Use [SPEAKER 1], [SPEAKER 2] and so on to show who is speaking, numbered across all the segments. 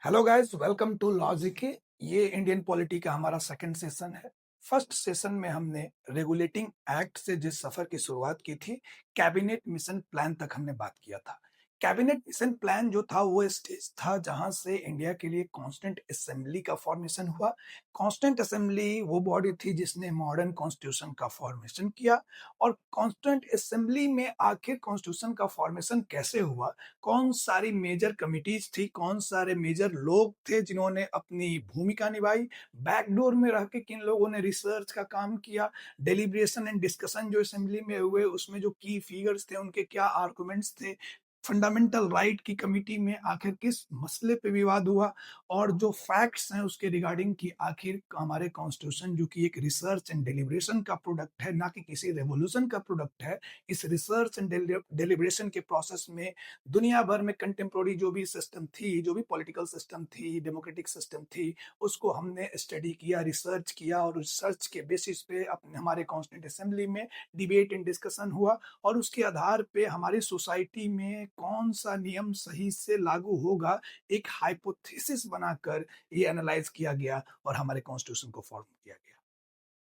[SPEAKER 1] Hello guys, welcome to Logic. ये Indian polity का हमारा सेकंड सेशन है। फर्स्ट सेशन में हमने रेगुलेटिंग एक्ट से जिस सफर की शुरुआत की थी, कैबिनेट मिशन प्लान तक हमने बात किया था। कैबिनेट मिशन प्लान जो था वो स्टेज था जहां से इंडिया के लिए कांस्टेंट असेंबली का फॉर्मेशन हुआ। कांस्टेंट असेंबली वो बॉडी थी जिसने मॉडर्न कॉन्स्टिट्यूशन का फॉर्मेशन किया। और कांस्टेंट असेंबली में आखिर कॉन्स्टिट्यूशन का फॉर्मेशन कैसे हुआ, कौन सारी मेजर कमिटीज थी, कौन सारे मेजर लोग थे जिन्होंने अपनी भूमिका निभाई, बैकडोर में रह के किन लोगों ने रिसर्च का काम किया, डेलिब्रेशन एंड डिस्कशन जो असेंबली में हुए उसमें जो की फिगर्स थे उनके क्या आर्गुमेंट्स थे, फंडामेंटल राइट की कमिटी में आखिर किस मसले पे विवाद हुआ, और जो फैक्ट्स हैं उसके रिगार्डिंग कि आखिर हमारे कॉन्स्टिट्यूशन जो कि एक रिसर्च एंड डेलिब्रेशन का प्रोडक्ट है, ना कि किसी रेवोल्यूशन का प्रोडक्ट है। इस रिसर्च एंड डेलिब्रेशन के प्रोसेस में दुनिया भर में कंटेम्प्रोरी जो भी सिस्टम थी, जो भी पॉलिटिकल सिस्टम थी, डेमोक्रेटिक सिस्टम थी, उसको हमने स्टडी किया, रिसर्च किया, और रिसर्च के बेसिस पे अपने हमारे कॉन्स्टिट्यूंट असेंबली में डिबेट एंड डिस्कशन हुआ। और उसके आधार पे हमारी सोसाइटी में कौन सा नियम सही से लागू होगा, एक हाइपोथेसिस बनाकर ये एनालाइज किया गया और हमारे कॉन्स्टिट्यूशन को फॉर्म किया गया।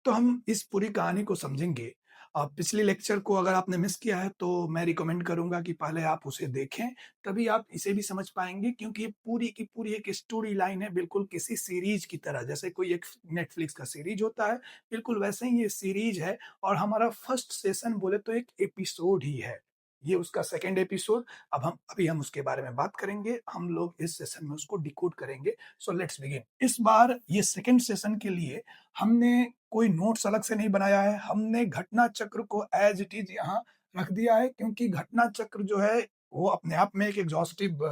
[SPEAKER 1] तो हम इस पूरी कहानी को समझेंगे। पिछले लेक्चर को अगर आपने मिस किया है तो मैं रिकमेंड करूँगा कि पहले आप उसे देखें, तभी आप इसे भी समझ पाएँगे, क्योंकि ये पूरी की पूरी एक स्टोरी लाइन है, बिल्कुल किसी सीरीज़ की तरह। जैसे कोई एक नेटफ्लिक्स का सीरीज़ होता है, बिल्कुल वैसे ही ये सीरीज़ है। और हमारा फर्स्ट सेशन बोले तो एक एपिसोड ही है। ये उसका सेकंड एपिसोड। अभी हम उसके बारे में बात करेंगे। हम लोग इस सेशन में उसको डिकोड करेंगे। So let's begin. इस बार ये सेकंड सेशन के लिए हमने कोई नोट्स अलग से नहीं बनाया है। हमने घटना चक्र को एज इट इज यहाँ रख दिया है, क्योंकि घटना चक्र जो है वो अपने आप में एक एग्जॉस्टिव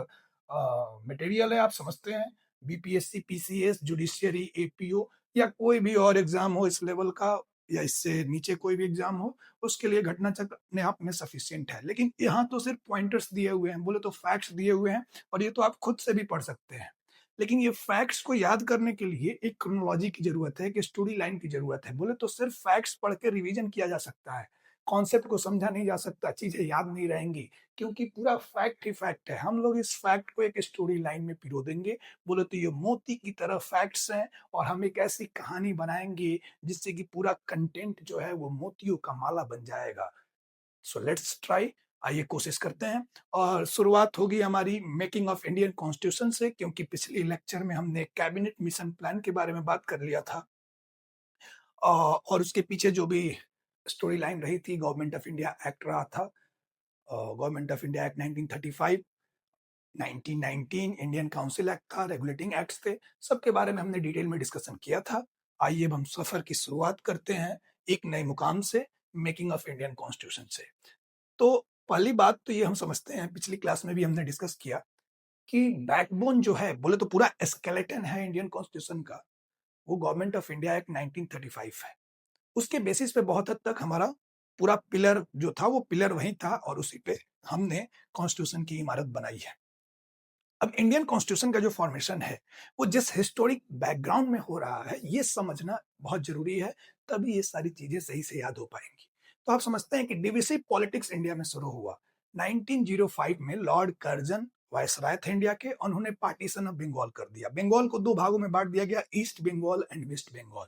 [SPEAKER 1] मटेरियल है। आप समझते हैं, बीपीएससी, पीसीएस, जुडिशियरी, एपीओ या कोई भी और एग्जाम हो इस लेवल का, या इससे नीचे कोई भी एग्जाम हो, उसके लिए घटना चक्र अपने आप में सफिशियंट है। लेकिन यहाँ तो सिर्फ पॉइंटर्स दिए हुए हैं, बोले तो फैक्ट्स दिए हुए हैं, और ये तो आप खुद से भी पढ़ सकते हैं। लेकिन ये फैक्ट्स को याद करने के लिए एक क्रोनोलॉजी की जरूरत है, एक स्टोरी लाइन की जरूरत है। बोले तो सिर्फ फैक्ट्स पढ़ के रिवीजन किया जा सकता है, कॉन्सेप्ट को समझा नहीं जा सकता, चीजें याद नहीं रहेंगी, क्योंकि पूरा फैक्ट ही फैक्ट है। हम लोग इस फैक्ट को एक स्टोरी लाइन में पिरो देंगे। बोले तो ये मोती की तरह फैक्ट्स हैं, और हम एक ऐसी कहानी बनाएंगे जिससे कि पूरा कंटेंट जो है वो मोतियों का माला बन जाएगा। So let's try. आइए कोशिश करते हैं। और शुरुआत होगी हमारी मेकिंग ऑफ इंडियन कॉन्स्टिट्यूशन से, क्योंकि पिछले लेक्चर में हमने कैबिनेट मिशन प्लान के बारे में बात कर लिया था। और उसके पीछे जो भी स्टोरी लाइन रही थी, गवर्नमेंट ऑफ इंडिया एक्ट रहा था। Government of India act 1935, 1919 Indian council act था, रेगुलेटिंग एक्ट्स थे। सबके बारे में हमने डिटेल में डिस्कशन किया था। आइए अब हम सफर की शुरुआत करते हैं एक नए मुकाम से, मेकिंग ऑफ इंडियन कॉन्स्टिट्यूशन से। तो पहली बात तो ये हम समझते हैं, पिछली क्लास में भी हमने डिस्कस किया कि बैकबोन जो है, बोले तो पूरा स्केलेटन है इंडियन कॉन्स्टिट्यूशन का, वो गवर्नमेंट ऑफ इंडिया एक्ट 1935 है। उसके बेसिस पे बहुत हद तक हमारा पूरा पिलर जो था वो पिलर वही था, और उसी पे हमने कॉन्स्टिट्यूशन की इमारत बनाई है। अब इंडियन कॉन्स्टिट्यूशन का जो फॉर्मेशन है वो जिस हिस्टोरिक बैकग्राउंड में हो रहा है, ये समझना बहुत जरूरी है, तभी ये सारी चीजें सही से याद हो पाएंगी। तो आप समझते हैं कि डिविसिव पॉलिटिक्स इंडिया में शुरू हुआ 1905 में। लॉर्ड कर्जन वायसराय थे इंडिया के, उन्होंने पार्टीशन ऑफ बंगाल कर दिया। बंगाल को दो भागों में बांट दिया गया, East Bengal and West Bengal.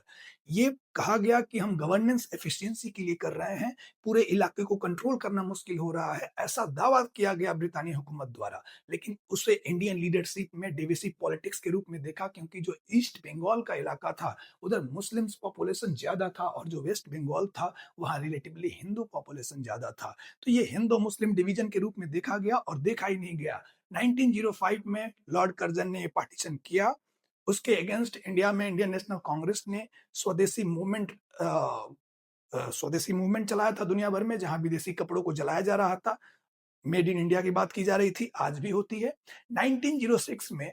[SPEAKER 1] ये कहा गया कि हम गवर्नेंस एफिशिएंसी के लिए कर रहे हैं, पूरे इलाके को कंट्रोल करना मुश्किल हो रहा है, ऐसा दावा किया गया ब्रितानी हुकूमत द्वारा। लेकिन उसे इंडियन लीडरशिप में डिविसिव पॉलिटिक्स के रूप में देखा, क्योंकि जो ईस्ट बंगाल का इलाका था उधर मुस्लिम्स पॉपुलेशन ज्यादा था, और जो वेस्ट बंगाल था वहाँ रिलेटिवली हिंदू पॉपुलेशन ज्यादा था। तो ये हिंदू मुस्लिम डिवीजन के रूप में देखा गया, और देखा ही नहीं गया। 1905 में लॉर्ड कर्जन ने ये पार्टीशन किया। उसके अगेंस्ट इंडिया में इंडियन नेशनल कांग्रेस ने स्वदेशी मूवमेंट स्वदेशी मूवमेंट चलाया था दुनिया भर में, जहां विदेशी कपड़ों को जलाया जा रहा था। मेड इन इंडिया की बात की जा रही थी, आज भी होती है। 1906 में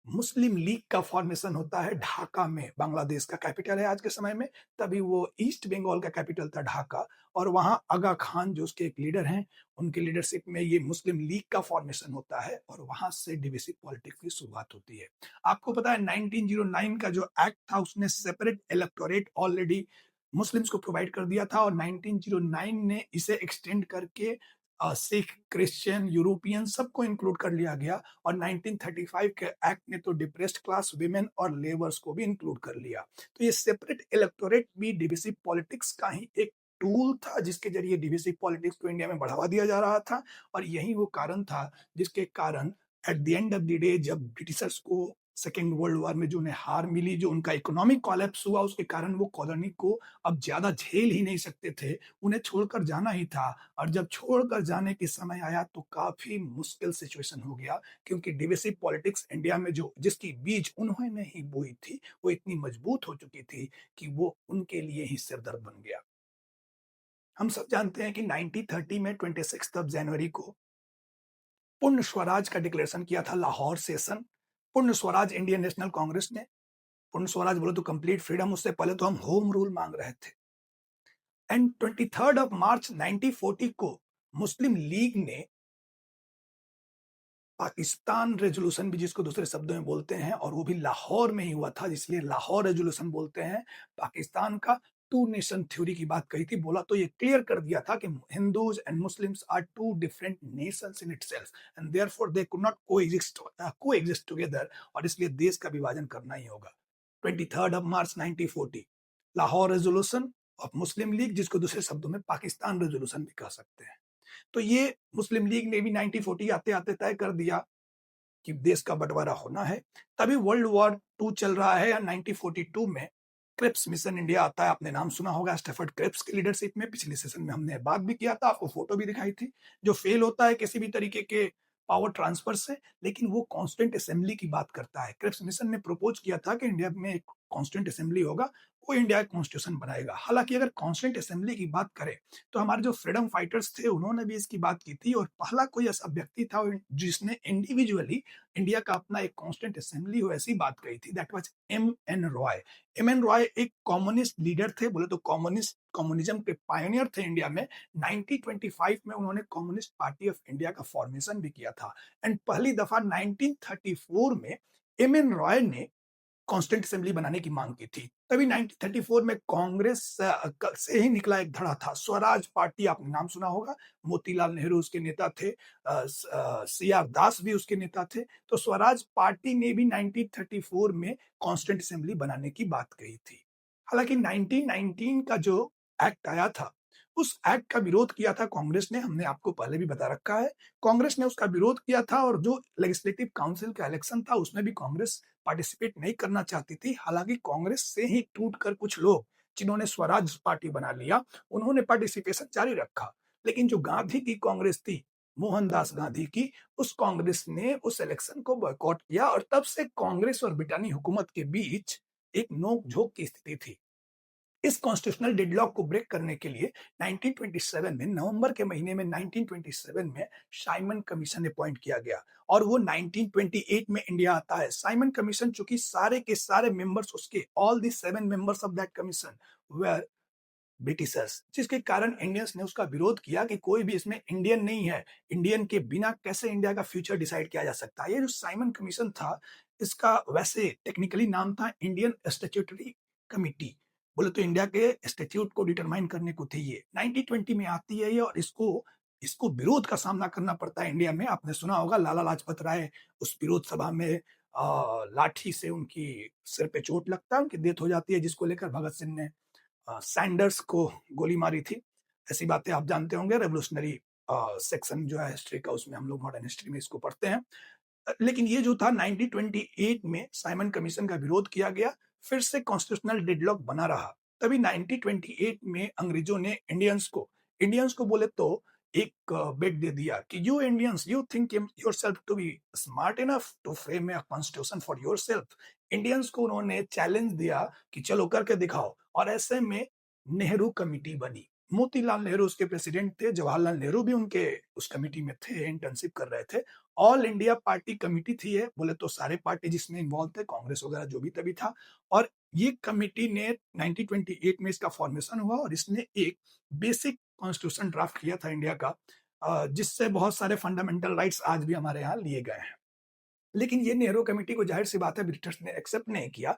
[SPEAKER 1] मुस्लिम लीग का फॉर्मेशन होता है ढाका में, बांग्लादेश का कैपिटल है आज के समय में। तभी वो ईस्ट बंगाल का कैपिटल था ढाका, और वहां आगा खान जो उसके एक लीडर हैं, उनके लीडरशिप में ये मुस्लिम लीग का फॉर्मेशन होता है, और वहां से डिविसिव पॉलिटिक्स की शुरुआत होती है। आपको पता है 1909 का जो एक्ट था उसने सेपरेट इलेक्टोरेट ऑलरेडी मुस्लिम्स को प्रोवाइड कर दिया था, और 1909 ने इसे एक्सटेंड करके सिख, क्रिश्चियन, यूरोपियन सबको इंक्लूड कर लिया गया और 1935 के एक्ट ने तो डिप्रेस्ड क्लास, विमेन और लेबर्स को भी इंक्लूड कर लिया। तो ये सेपरेट इलेक्टोरेट भी डिविसिव पॉलिटिक्स का ही एक टूल था, जिसके ज़रिए डिविसिव पॉलिटिक्स को इंडिया में बढ़ावा दिया जा रहा था और यही वो कारण था जिसके कारण at the end of the day जब ब्रिटिशर्स को सेकेंड वर्ल्ड वॉर में जो उन्हें हार मिली, जो उनका इकोनॉमिक कोलैप्स हुआ, उसके कारण वो कॉलोनी को अब ज़्यादा झेल ही नहीं सकते थे, उन्हें छोड़कर जाना ही था। और जब छोड़कर जाने के समय आया तो काफ़ी मुश्किल सिचुएशन हो गया, क्योंकि डिविसिव पॉलिटिक्स इंडिया में जो जिसकी बीज उन्होंने ही बोई थी, वो इतनी मजबूत हो चुकी थी कि वो उनके लिए ही सिरदर्द बन गया। हम सब जानते हैं कि 1930 में 26 जनवरी को पूर्ण स्वराज का डिक्लेरेशन किया था लाहौर सेशन। पूर्ण स्वराज इंडियन नेशनल कांग्रेस ने, पूर्ण स्वराज बोले तो कंप्लीट फ्रीडम, उससे पहले तो हम होम रूल मांग रहे थे। एंड 23 मार्च 1940 को मुस्लिम लीग ने पाकिस्तान रेजोल्यूशन भी जिसको दूसरे शब्दों में बोलते हैं, और वो भी लाहौर में ही हुआ था, इसलिए लाहौर रेजोल्यूशन बोलते हैं। पाकिस्तान का टू नेशन थ्योरी की बात कही थी, बोला तो ये क्लियर कर दिया था कि Hindus and Muslims are two different nations in itself and therefore they could not coexist together, और इसलिए देश का विभाजन करना ही होगा। 23 March 1940 Lahore resolution of Muslim League, जिसको दूसरे शब्दों में पाकिस्तान रेजोल्यूशन भी कह सकते हैं। तो ये मुस्लिम लीग ने भी 1940 आते-आते तय कर दिया कि देश का बंटवारा होना है। तभी वर्ल्ड वॉर 2 चल रहा है या 1942 में क्रिप्स मिशन इंडिया आता है, आपने नाम सुना होगा स्टैफर्ड क्रिप्स की लीडरशिप में, पिछले सेशन में हमने बात भी किया था, आपको फोटो भी दिखाई थी, जो फेल होता है किसी भी तरीके के पावर ट्रांसफर से, लेकिन वो कांस्टेंट असेंबली की बात करता है। क्रिप्स मिशन ने प्रपोज किया था कि इंडिया में एक कांस्टेंट असेंबली होगा, वो इंडिया कॉन्स्टिट्यूशन बनाएगा। हालांकि अगर कांस्टेंट असेंबली की बात करें तो हमारे जो फ्रीडम फाइटर्स थे उन्होंने भी इसकी बात की थी, और पहला कोई ऐसा व्यक्ति था जिसने इंडिविजुअली इंडिया का अपना एक कांस्टेंट असेंबली हो ऐसी बात कही थी, that was M N Roy. M N Roy एक कम्युनिस्ट लीडर थे, बोले तो कम्युनिज्म के पायनियर थे इंडिया में। 1925 में उन्होंने कम्युनिस्ट पार्टी ऑफ इंडिया का फॉर्मेशन भी किया था एंड पहली दफा 1934 में एम एन रॉय ने कांस्टेंट असेंबली बनाने की मांग की थी। तभी 1934 में कांग्रेस से ही निकला एक धड़ा था, स्वराज पार्टी, आपने नाम सुना होगा, मोतीलाल नेहरू उसके नेता थे, सी आर दास भी उसके नेता थे। तो स्वराज पार्टी ने भी 1934 में कांस्टेंट असेंबली बनाने की बात कही थी। हालांकि 1919 का जो एक्ट आया था, उस एक्ट का विरोध किया था कांग्रेस ने, हमने आपको पहले भी बता रखा है। कांग्रेस ने उसका विरोध किया था और जो लेजिस्लेटिव काउंसिल का इलेक्शन था उसमें भी कांग्रेस पार्टिसिपेट नहीं करना चाहती थी। हालांकि कांग्रेस से ही टूटकर कुछ लोग जिन्होंने स्वराज पार्टी बना लिया, उन्होंने पार्टिसिपेशन जारी रखा। लेकिन जो गांधी की कांग्रेस थी, मोहनदास गांधी की, उस कांग्रेस ने उस इलेक्शन को बॉयकॉट किया और तब से कांग्रेस और ब्रिटानी हुकूमत के बीच एक नोक-झोंक की स्थिति थी। इस कॉन्स्टिट्यूशनल डेडलॉक को ब्रेक करने के लिए 1927 में, नवंबर के महीने में 1927 में साइमन कमीशन अपॉइंट किया गया और वो 1928 में इंडिया आता है। साइमन कमीशन, चूंकि सारे के सारे मेंबर्स उसके, all the 7 members of that commission were Britishers, जिसके कारण इंडियंस ने उसका विरोध किया कि कोई भी इसमें इंडियन नहीं है, इंडियन के बिना कैसे इंडिया का फ्यूचर डिसाइड किया जा सकता है। ये जो साइमन कमीशन था, इसका वैसे टेक्निकली नाम था इंडियन स्टैट्यूटरी कमिटी, बोले तो इंडिया के स्टैट्यूट को डिटरमाइन करने को थे ये। 1920 में आती है ये और इसको इसको विरोध का सामना करना पड़ता है इंडिया में। आपने सुना होगा लाला लाजपत राय उस विरोध सभा में लाठी से उनकी सिर पे चोट लगता है, उनकी डेथ हो जाती है, जिसको लेकर भगत सिंह ने सैंडर्स को गोली मारी थी। ऐसी बातें आप जानते होंगे, रेवोल्यूशनरी सेक्शन जो है हिस्ट्री का, उसमें हम लोग मॉडर्न हिस्ट्री में इसको पढ़ते हैं। लेकिन ये जो था 1928 में साइमन कमीशन का विरोध किया गया, फिर से कॉन्स्टिट्यूशनल डेडलॉक बना रहा। तभी 1928 में अंग्रेजों ने इंडियंस को बोले तो एक बेट दे दिया कि you Indians, you think yourself to be smart enough to frame a constitution for yourself. Indians को उन्होंने चैलेंज दिया कि चलो करके दिखाओ, और ऐसे में नेहरू कमिटी बनी। मोतीलाल नेहरू उसके प्रेसिडेंट थे, जवाहरलाल नेहरू भी उनके उस कमिटी में थे, इंटर्नशिप कर रहे थे। ऑल इंडिया पार्टी कमिटी थी ये, बोले तो सारे पार्टी जिसमें इन्वॉल्व थे, कांग्रेस वगैरह जो भी तभी था। और ये कमिटी ने 1928 में इसका फॉर्मेशन हुआ और इसने एक बेसिक कॉन्स्टिट्यूशन ड्राफ्ट किया था इंडिया का, जिससे बहुत सारे फंडामेंटल राइट्स आज भी हमारे यहाँ लिए गए हैं। लेकिन ये नेहरू कमेटी को जाहिर सी बात है ब्रिटिश ने एक्सेप्ट नहीं किया,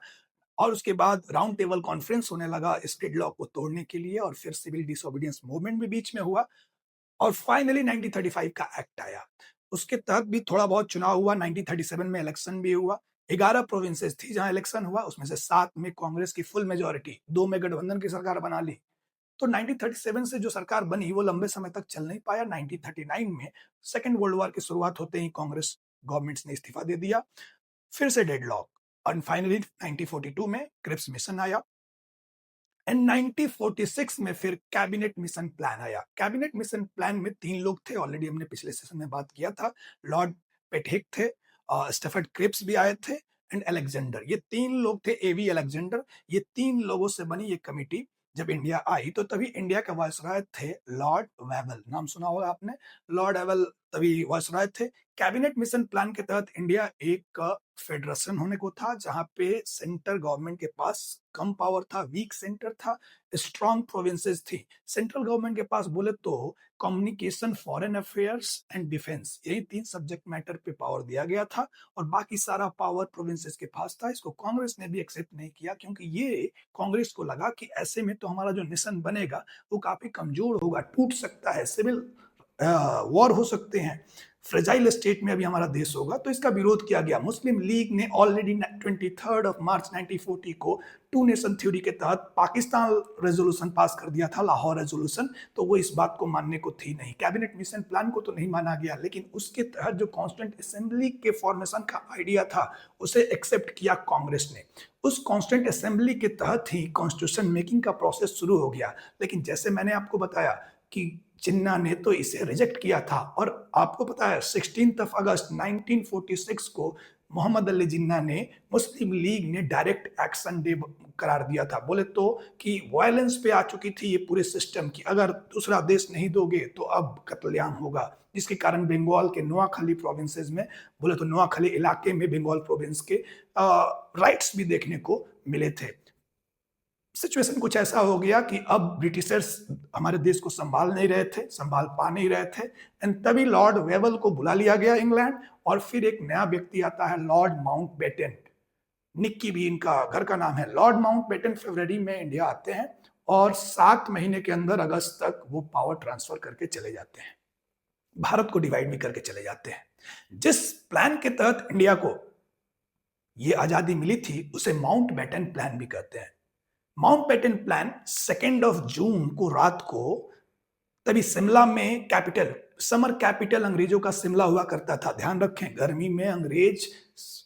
[SPEAKER 1] और उसके बाद राउंड टेबल कॉन्फ्रेंस होने लगा इस डेडलॉक को तोड़ने के लिए, और फिर सिविल डिसोबीडियंस मूवमेंट भी बीच में हुआ। और फाइनली 1935 का एक्ट आया। उसके तहत भी थोड़ा बहुत चुनाव हुआ, 1937 में इलेक्शन भी हुआ। 11 प्रोविंसेस थी जहां इलेक्शन हुआ, उसमें से 7 में कांग्रेस की फुल मेजॉरिटी, 2 में गठबंधन की सरकार बना ली। तो 1937 से जो सरकार बनी वो लंबे समय तक चल नहीं पाया। 1939 में सेकेंड वर्ल्ड वॉर की शुरुआत होते ही कांग्रेस गवर्नमेंट्स ने इस्तीफा दे दिया, फिर से डेडलॉक, और फाइनली 1942 में क्रिप्स मिशन आया एंड 1946 में फिर कैबिनेट मिशन प्लान आया। कैबिनेट मिशन प्लान में 3 लोग थे, ऑलरेडी हमने पिछले सेशन में बात किया था। लॉर्ड पेटहिक थे, स्टफर्ड क्रिप्स भी आए थे एंड अलेक्जेंडर। ये 3 लोग थे, एवी अलेक्जेंडर। ये 3 लोगों से बनी ये कमिटी जब इंडिया आई तो तभी इंडिया के वायसराय थे लॉर्ड वेवल, नाम सुना होगा आपने। लॉर्ड वेवल तभी वायसराय थे। कैबिनेट मिशन प्लान के तहत इंडिया एक फेडरेशन होने को था जहां पे सेंट्रल गवर्नमेंट के पास कम पावर था, वीक सेंटर था, स्ट्रॉन्ग प्रोविंसेस थी। सेंट्रल गवर्नमेंट के पास बोले तो communication, foreign affairs and defence, यही 3 सब्जेक्ट मैटर पे पावर दिया गया था और बाकी सारा पावर प्रोविंसेस के पास था। इसको कांग्रेस ने भी एक्सेप्ट नहीं किया क्योंकि ये कांग्रेस को लगा कि ऐसे में तो हमारा जो नेशन बनेगा वो काफी कमजोर होगा, टूट सकता है, सिविल वॉर हो सकते हैं, फ्रेजाइल स्टेट में अभी हमारा देश होगा, तो इसका विरोध किया गया। मुस्लिम लीग ने ऑलरेडी 23 मार्च 1940 को टू नेशन थ्योरी के तहत पाकिस्तान रेजोल्यूशन पास कर दिया था, लाहौर रेजोल्यूशन, तो वो इस बात को मानने को थी नहीं। कैबिनेट मिशन प्लान को तो नहीं माना गया, लेकिन उसके तहत जो कॉन्स्टेंट असेंबली के फॉर्मेशन का आइडिया था उसे एक्सेप्ट किया कांग्रेस ने। उस कॉन्स्टेंट असेंबली के तहत ही कॉन्स्टिट्यूशन मेकिंग का प्रोसेस शुरू हो गया। लेकिन जैसे मैंने आपको बताया कि जिन्ना ने तो इसे रिजेक्ट किया था, और आपको पता है 16 अगस्त 1946 को मोहम्मद अली जिन्ना ने, मुस्लिम लीग ने डायरेक्ट एक्शन डे करार दिया था। बोले तो कि वायलेंस पे आ चुकी थी ये पूरे सिस्टम की, अगर दूसरा देश नहीं दोगे तो अब कत्लेआम होगा, जिसके कारण बंगाल के नोआखाली प्रोविंसेस में, बोले तो नोआखाली इलाके में बंगाल प्रोविंस के राइट्स भी देखने को मिले थे। सिचुएशन कुछ ऐसा हो गया कि अब ब्रिटिशर्स हमारे देश को संभाल नहीं रहे थे, संभाल पा नहीं रहे थे, एंड तभी लॉर्ड वेवल को बुला लिया गया इंग्लैंड, और फिर एक नया व्यक्ति आता है लॉर्ड माउंटबेटन। निक्की भी इनका घर का नाम है। लॉर्ड माउंटबेटन फरवरी में इंडिया आते हैं और 7 महीने के अंदर अगस्त तक वो पावर ट्रांसफर करके चले जाते हैं, भारत को डिवाइड भी करके चले जाते हैं। जिस प्लान के तहत इंडिया को ये आजादी मिली थी उसे माउंटबेटन प्लान भी कहते हैं। माउंटबेटन प्लान 2 जून को रात को, तभी शिमला में कैपिटल, समर कैपिटल अंग्रेजों का शिमला हुआ करता था। ध्यान रखें, गर्मी में अंग्रेज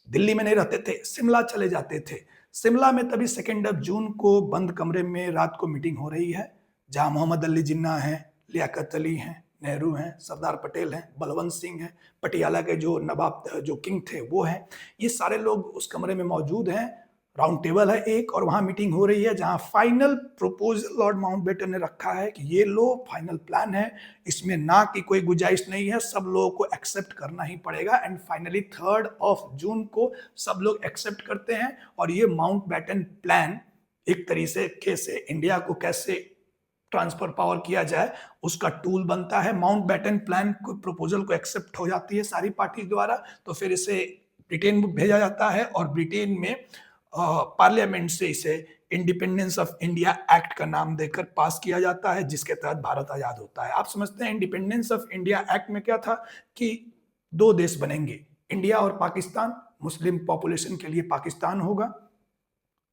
[SPEAKER 1] दिल्ली में नहीं रहते थे, शिमला चले जाते थे। शिमला में तभी 2 जून को बंद कमरे में रात को मीटिंग हो रही है, जहां मोहम्मद अली जिन्ना है, लियाकत अली हैं, नेहरू हैं, सरदार पटेल हैं, बलवंत सिंह हैं, पटियाला के जो नवाब, जो किंग थे वो हैं। ये सारे लोग उस कमरे में मौजूद हैं। राउंड टेबल है एक, और वहां मीटिंग हो रही है जहां फाइनल प्रपोजल लॉर्ड माउंटबेटन ने रखा है कि ये लो फाइनल प्लान है, इसमें ना की कोई गुंजाइश नहीं है, सब लोगों को एक्सेप्ट करना ही पड़ेगा। एंड फाइनली 3 जून को सब लोग एक्सेप्ट करते हैं, और ये माउंटबेटन प्लान एक तरीके से इंडिया को कैसे ट्रांसफर पावर किया जाए उसका टूल बनता है। माउंटबेटन प्लान को, प्रपोजल को एक्सेप्ट हो जाती है सारी पार्टी द्वारा, तो फिर इसे ब्रिटेन भेजा जाता है, और ब्रिटेन में पार्लियामेंट से इसे इंडिपेंडेंस ऑफ इंडिया एक्ट का नाम देकर पास किया जाता है, जिसके तहत भारत आजाद होता है। आप समझते हैं इंडिपेंडेंस ऑफ इंडिया एक्ट में क्या था कि 2 देश बनेंगे, इंडिया और पाकिस्तान। मुस्लिम पॉपुलेशन के लिए पाकिस्तान होगा,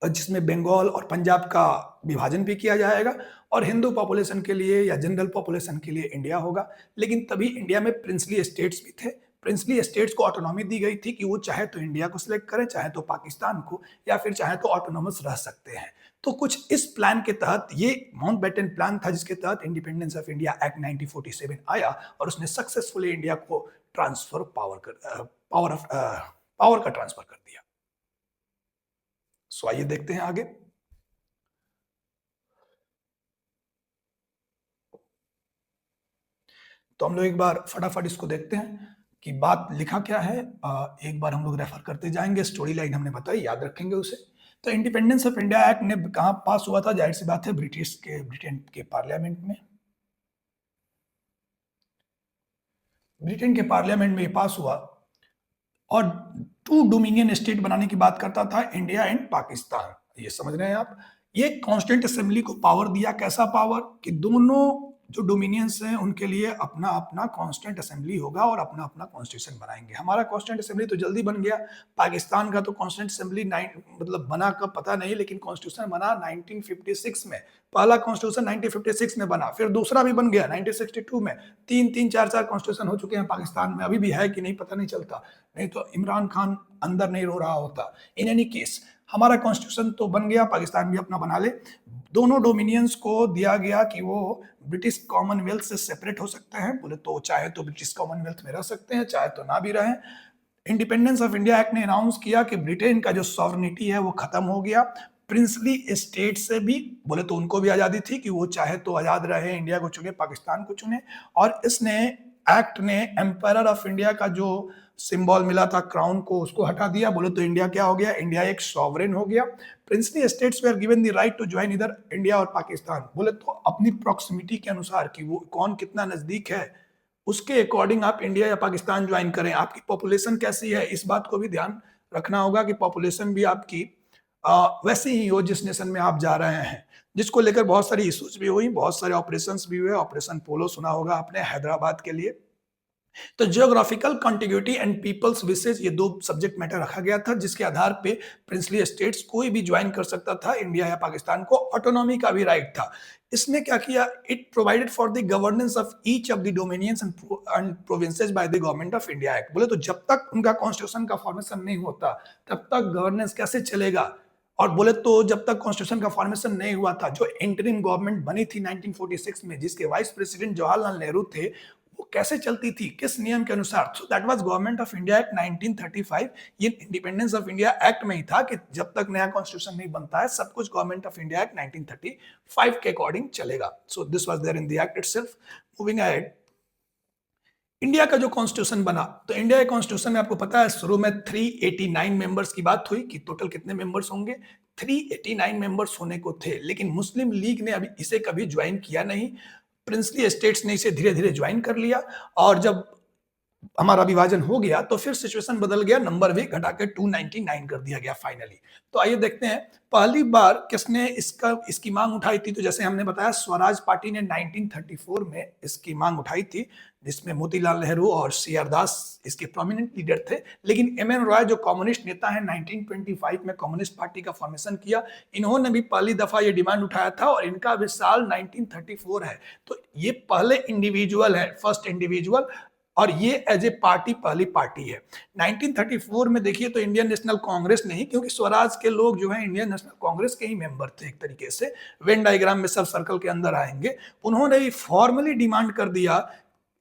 [SPEAKER 1] जिसमें बंगाल और पंजाब का विभाजन भी किया जाएगा, और हिंदू पॉपुलेशन के लिए या जनरल पॉपुलेशन के लिए इंडिया होगा। लेकिन तभी इंडिया में प्रिंसली स्टेट्स भी थे। प्रिंसली स्टेट्स को ऑटोनॉमी दी गई थी कि वो चाहे तो इंडिया को सिलेक्ट करें, चाहे तो पाकिस्तान को, या फिर चाहे तो ऑटोनॉमस रह सकते हैं। तो कुछ इस प्लान के तहत, ये माउंटबेटन प्लान था जिसके तहत इंडिपेंडेंस ऑफ इंडिया एक्ट 1947 आया, और उसने सक्सेसफुली इंडिया को ट्रांसफर पावर का ट्रांसफर कर दिया। सो आइए देखते हैं आगे। तो हम लोग एक बार फटाफट इसको देखते हैं कि बात लिखा क्या है। एक बार हम लोग रेफर करते जाएंगे, स्टोरी लाइन हमने बताई, याद रखेंगे उसे। तो इंडिपेंडेंस ऑफ इंडिया एक्ट ने कहां पास हुआ था? जाहिर सी बात है ब्रिटेन के पार्लियामेंट में। ब्रिटेन के पार्लियामेंट में ये पास हुआ, और 2 डोमिनियन स्टेट बनाने की बात करता था, इंडिया एंड पाकिस्तान। ये समझ रहे हैं आप? ये कॉन्स्टिट्यूंट असेंबली को पावर दिया, कैसा पावर कि दोनों जो डोमिनियंस हैं उनके लिए अपना अपना कॉन्स्टिट्यूंट असेंबली होगा और अपना अपना कॉन्स्टिट्यूशन बनाएंगे। हमारा कॉन्स्टिट्यूंट असेंबली तो जल्दी बन गया। पाकिस्तान का तो कॉन्स्टिट्यूंट असेंबली मतलब बना कब पता नहीं, लेकिन कॉन्स्टिट्यूशन बना 1956 में। पहला कॉन्स्टिट्यूशन 1956 में बना, फिर दूसरा भी बन गया 1962 में। तीन तीन चार चार कॉन्स्टिट्यूशन हो चुके हैं पाकिस्तान में, अभी भी है कि नहीं पता नहीं चलता, नहीं तो इमरान खान अंदर नहीं रो रहा होता। इन एनी केस हमारा कॉन्स्टिट्यूशन तो बन गया, पाकिस्तान भी अपना बना ले। दोनों डोमिनियंस को दिया गया कि वो ब्रिटिश कॉमनवेल्थ से सेपरेट हो सकते हैं। बोले तो चाहे तो ब्रिटिश कॉमनवेल्थ में रह सकते हैं, चाहे तो ना भी रहें। इंडिपेंडेंस ऑफ इंडिया एक्ट ने अनाउंस किया कि ब्रिटेन का जो सॉवरेनिटी है वो खत्म हो गया। प्रिंसली स्टेट से भी बोले तो उनको भी आजादी थी कि वो चाहे तो आजाद रहे, इंडिया को चुने, पाकिस्तान को चुने। और इसने एक्ट ने एम्पायर ऑफ इंडिया का जो सिंबल मिला था क्राउन को, उसको हटा दिया। बोले तो इंडिया क्या हो गया? इंडिया एक सॉवरेन हो गया। Princely states were given the right to join इधर इंडिया और पाकिस्तान। बोले तो अपनी प्रॉक्सिमिटी के अनुसार कि वो कौन कितना नजदीक है, उसके अकॉर्डिंग आप इंडिया या पाकिस्तान ज्वाइन करें। आपकी पॉपुलेशन कैसी है, इस बात को भी ध्यान रखना होगा कि पॉपुलेशन भी आपकी वैसे ही हो जिस नेशन में आप जा रहे हैं, जिसको लेकर बहुत सारी इश्यूज भी हुई, बहुत सारे ऑपरेशंस भी हुए। ऑपरेशन पोलो सुना होगा आपने हैदराबाद के लिए। तो जियोग्राफिकल कॉन्टिग्यूटी एंड पीपल्स विशेष, ये दो सब्जेक्ट मैटर रखा गया था, जिसके आधार पे प्रिंसली स्टेट्स कोई भी ज्वाइन कर सकता था इंडिया या पाकिस्तान को। ऑटोनॉमी का भी राइट था। इसने क्या किया? It provided for the governance of each of the dominions and provinces by the government of India act. बोले तो जब तक उनका कॉन्स्टिट्यूशन का फॉर्मेशन नहीं होता तब तक गवर्नेंस कैसे चलेगा? और बोले तो जब तक कॉन्स्टिट्यूशन का फॉर्मेशन नहीं हुआ था, जो इंटरिम गवर्नमेंट बनी थी 1946 में, जिसके वाइस प्रेसिडेंट जवाहरलाल नेहरू थे, वो कैसे चलती थी, किस नियम के अनुसार? So that was government of India act 1935। ये इंडिपेंडेंस ऑफ इंडिया एक्ट में ही था कि जब तक नया कॉन्स्टिट्यूशन नहीं बनता है, सब कुछ गवर्नमेंट ऑफ इंडिया एक्ट 1935 के अकॉर्डिंग चलेगा। So this was there in the act itself. Moving ahead, India का जो कॉन्स्टिट्यूशन बना, तो इंडिया के कॉन्स्टिट्यूशन में आपको पता है शुरू में 389 मेंबर्स की बात हुई कि टोटल कितने मेंबर्स होंगे। 389 मेंबर्स होने को थे, लेकिन मुस्लिम लीग ने अभी इसे कभी ज्वाइन किया नहीं। प्रिंसली स्टेट्स ने इसे धीरे धीरे ज्वाइन कर लिया, और जब हमारा विभाजन हो गया तो फिर सिचुएशन बदल गया, नंबर भी घटा के 299 कर दिया गया फाइनली। तो आइए देखते हैं पहली बार किसने इसकी मांग उठाई थी। तो जैसे हमने बताया, स्वराज पार्टी ने 1934 में इसकी मांग उठाई थी, जिसमें मोतीलाल नेहरू और सी.आर. दास इसके प्रोमिनेंट लीडर थे। लेकिन एम.एन. रॉय जो कम्युनिस्ट नेता है, 1925 में कम्युनिस्ट पार्टी का फॉर्मेशन किया, इन्होंने भी पहली दफा ये डिमांड उठाया था, और इनका भी साल 1934 है। तो ये पहले इंडिविजुअल है, फर्स्ट इंडिविजुअल, और ये एज ए पार्टी पहली पार्टी है। 1934 में देखिए तो इंडियन नेशनल कांग्रेस नहीं, क्योंकि स्वराज के लोग जो है इंडियन नेशनल कांग्रेस के ही मेंबर थे एक तरीके से, वेन डायग्राम में सब सर्कल के अंदर आएंगे। उन्होंने भी फॉर्मली डिमांड कर दिया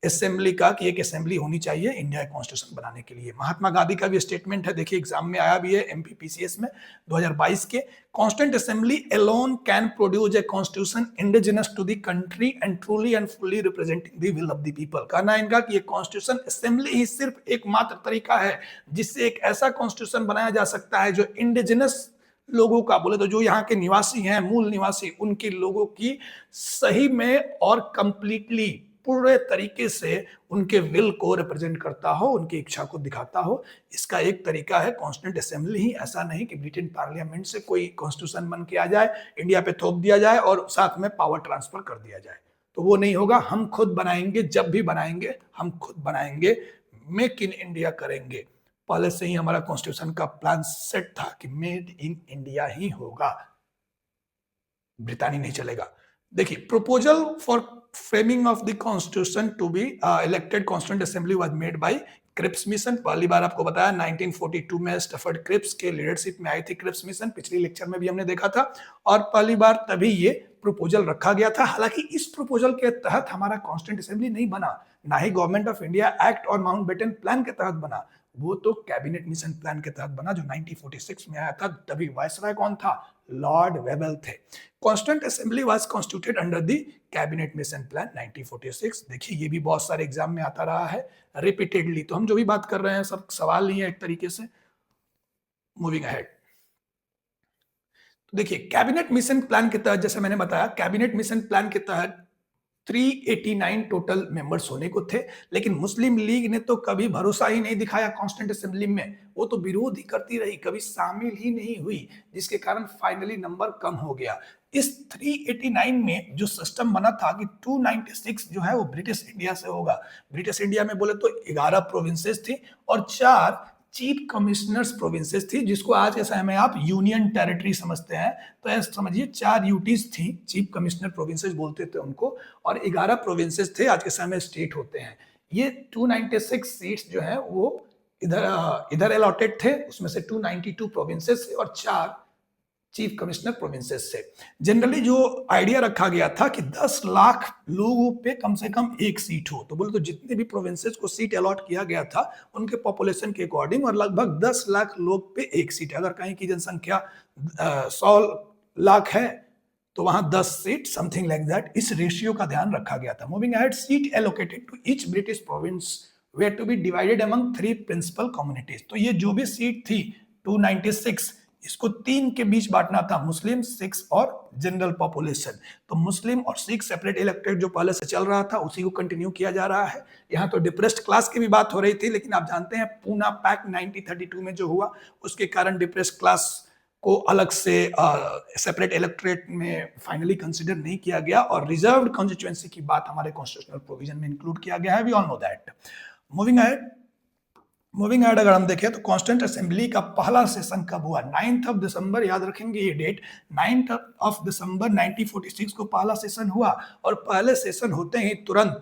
[SPEAKER 1] असेंबली का कि एक असेंबली होनी चाहिए इंडिया कॉन्स्टिट्यूशन बनाने के लिए। महात्मा गांधी का भी स्टेटमेंट है, देखिए एग्जाम में आया भी है एमपीपीसीएस में 2022 के। Constituent assembly alone can produce a constitution indigenous to the country and truly and fully representing the will of the people. कहना है इनका कि ये कॉन्स्टिट्यूशन असेंबली ही सिर्फ एकमात्र तरीका है जिससे एक ऐसा कॉन्स्टिट्यूशन बनाया जा सकता है जो इंडिजिनस लोगों का, बोले तो जो यहाँ के निवासी हैं, मूल निवासी, उनके लोगों की सही में और कंप्लीटली पूरे तरीके से उनके विल को रिप्रेजेंट करता हो, उनकी इच्छा को दिखाता हो। इसका एक तरीका है कॉन्स्टिट्यूंट असेंबली ही। ऐसा नहीं कि ब्रिटेन पार्लियामेंट से कोई कॉन्स्टिट्यूशन बन के आ जाए, इंडिया पे थोप दिया जाए और साथ में पावर ट्रांसफर कर दिया जाए, तो वो नहीं होगा। हम खुद बनाएंगे, जब भी बनाएंगे हम खुद बनाएंगे, मेक इन इंडिया करेंगे। पहले से ही हमारा कॉन्स्टिट्यूशन का प्लान सेट था कि मेड इन इंडिया ही होगा, ब्रिटानी नहीं चलेगा। देखिए, proposal for framing of the constitution to be elected constituent assembly was made by Cripps mission. पहली बार आपको बताया 1942 में स्टफर्ड क्रिप्स के लीडरशिप में आई थी क्रिप्स मिशन, पिछले लेक्चर में भी हमने देखा था। और पहली बार तभी ये प्रपोजल रखा गया था। हालांकि इस प्रपोजल के तहत हमारा कॉन्स्टिट्यूंट असेंबली नहीं बना, ना ही गवर्नमेंट ऑफ इंडिया एक्ट और माउंटबेटन प्लान के तहत बना। वो तो कैबिनेट मिशन प्लान के तहत बना, जो 1946 में आया था। तभी वायसराय कौन था? लॉर्ड वेबल थे। Constituent assembly was constituted under the cabinet mission plan 1946। देखिए, ये भी बहुत सारे एग्जाम में आता रहा है रिपीटेडली, तो हम जो भी बात कर रहे हैं सब सवाल नहीं है एक तरीके से। मूविंग अहेड, तो देखिए कैबिनेट मिशन प्लान के तहत, जैसे मैंने बताया, कैबिनेट मिशन प्लान के तहत 389 टोटल मेंबर्स होने को थे, लेकिन मुस्लिम लीग ने तो कभी भरोसा ही नहीं दिखाया कॉन्स्टिट्यूंट असेंबली में, वो तो विरोध ही करती रही, कभी शामिल ही नहीं हुई, जिसके कारण फाइनली नंबर कम हो गया। इस 389 में जो सिस्टम बना था कि 296 जो है वो ब्रिटिश इंडिया से होगा। ब्रिटिश इंडिया में बोले तो 11 प्रोविंसेस थी और 4 चीफ कमिश्नर्स प्रोविंसेस थी, जिसको आज के समय में आप यूनियन टेरिटरी समझते हैं। तो ऐसे समझिए 4 यूटीज थी, चीफ कमिश्नर प्रोविंसेस बोलते थे उनको, और 11 प्रोविंसेस थे, आज के समय में स्टेट होते हैं। ये 296 सीट्स जो है वो इधर अलॉटेड थे, उसमें से 292 प्रोविंसेस और 4 चीफ कमिश्नर प्रोविंसेस से। जनरली जो आइडिया रखा गया था कि 10 लाख लोगों पे कम से कम एक सीट हो, तो बोले तो जितने भी प्रोविंसेस को सीट अलॉट किया गया था उनके पॉपुलेशन के अकॉर्डिंग, और लगभग 10 लाख लोग पे एक सीट। अगर कहीं की जनसंख्या 100 लाख है तो वहां 10 सीट, समथिंग लाइक दैट, इस रेशियो का ध्यान रखा गया था। Moving ahead, seat allocated to each British province were to be divided among 3 principal communities. तो ये जो भी सीट थी 296, इसको 3 के बीच बांटना था, मुस्लिम, सिख्स और जनरल पॉपुलेशन। तो मुस्लिम और सिख सेपरेट इलेक्टेड जो पहले से चल रहा था उसी को कंटिन्यू किया जा रहा है। यहाँ तो डिप्रेस्ड क्लास की भी बात हो रही थी, लेकिन आप जानते हैं पूना पैक्ट 1932 में जो हुआ उसके कारण डिप्रेस्ड क्लास को अलग से सेपरेट इलेक्टोरेट में फाइनली कंसिडर नहीं किया गया, और रिजर्व्ड कॉन्स्टिट्यूएंसी की बात हमारे कॉन्स्टिट्यूशनल प्रोविजन में इंक्लूड किया गया है। We all know that. Moving ahead अगर हम देखें तो कॉन्स्टिट्यूंट असेंबली का पहला सेशन कब हुआ? 9 दिसंबर, याद रखेंगे ये डेट, 9 दिसंबर 1946 को पहला सेशन हुआ, और पहले सेशन होते ही तुरंत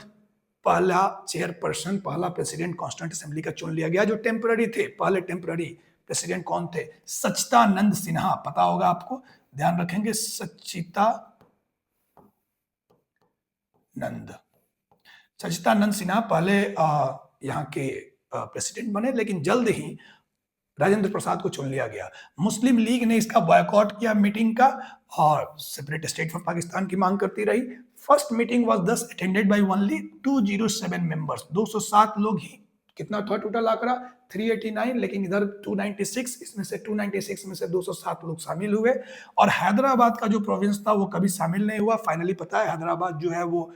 [SPEAKER 1] पहला चेयरपर्सन, पहला प्रेसिडेंट कॉन्स्टिट्यूंट असेंबली का चुन लिया गया, जो टेम्पररी थे। पहले टेम्पररी प्रेसिडेंट कौन थे? सच्चिदानंद सिन्हा, पता होगा आपको, ध्यान रखेंगे, सच्चिदानंद सिन्हा पहले यहाँ के प्रेसिडेंट बने, लेकिन जल्द ही राजेंद्र प्रसाद को चुन लिया गया। मुस्लिम लीग ने इसका बॉयकॉट किया मीटिंग का, और सेपरेट स्टेट फॉर पाकिस्तान की मांग करती रही। फर्स्ट मीटिंग वाज दस अटेंडेड बाय ओनली 207 मेंबर्स, 207 लोग ही। कितना था टोटल आंकड़ा? 389, लेकिन इधर 296, इसमें से 296 में से 207 लोग शामिल हुए। और हैदराबाद का जो प्रोविंस था वो कभी शामिल नहीं हुआ। फाइनली पता है हैदराबाद जो है वो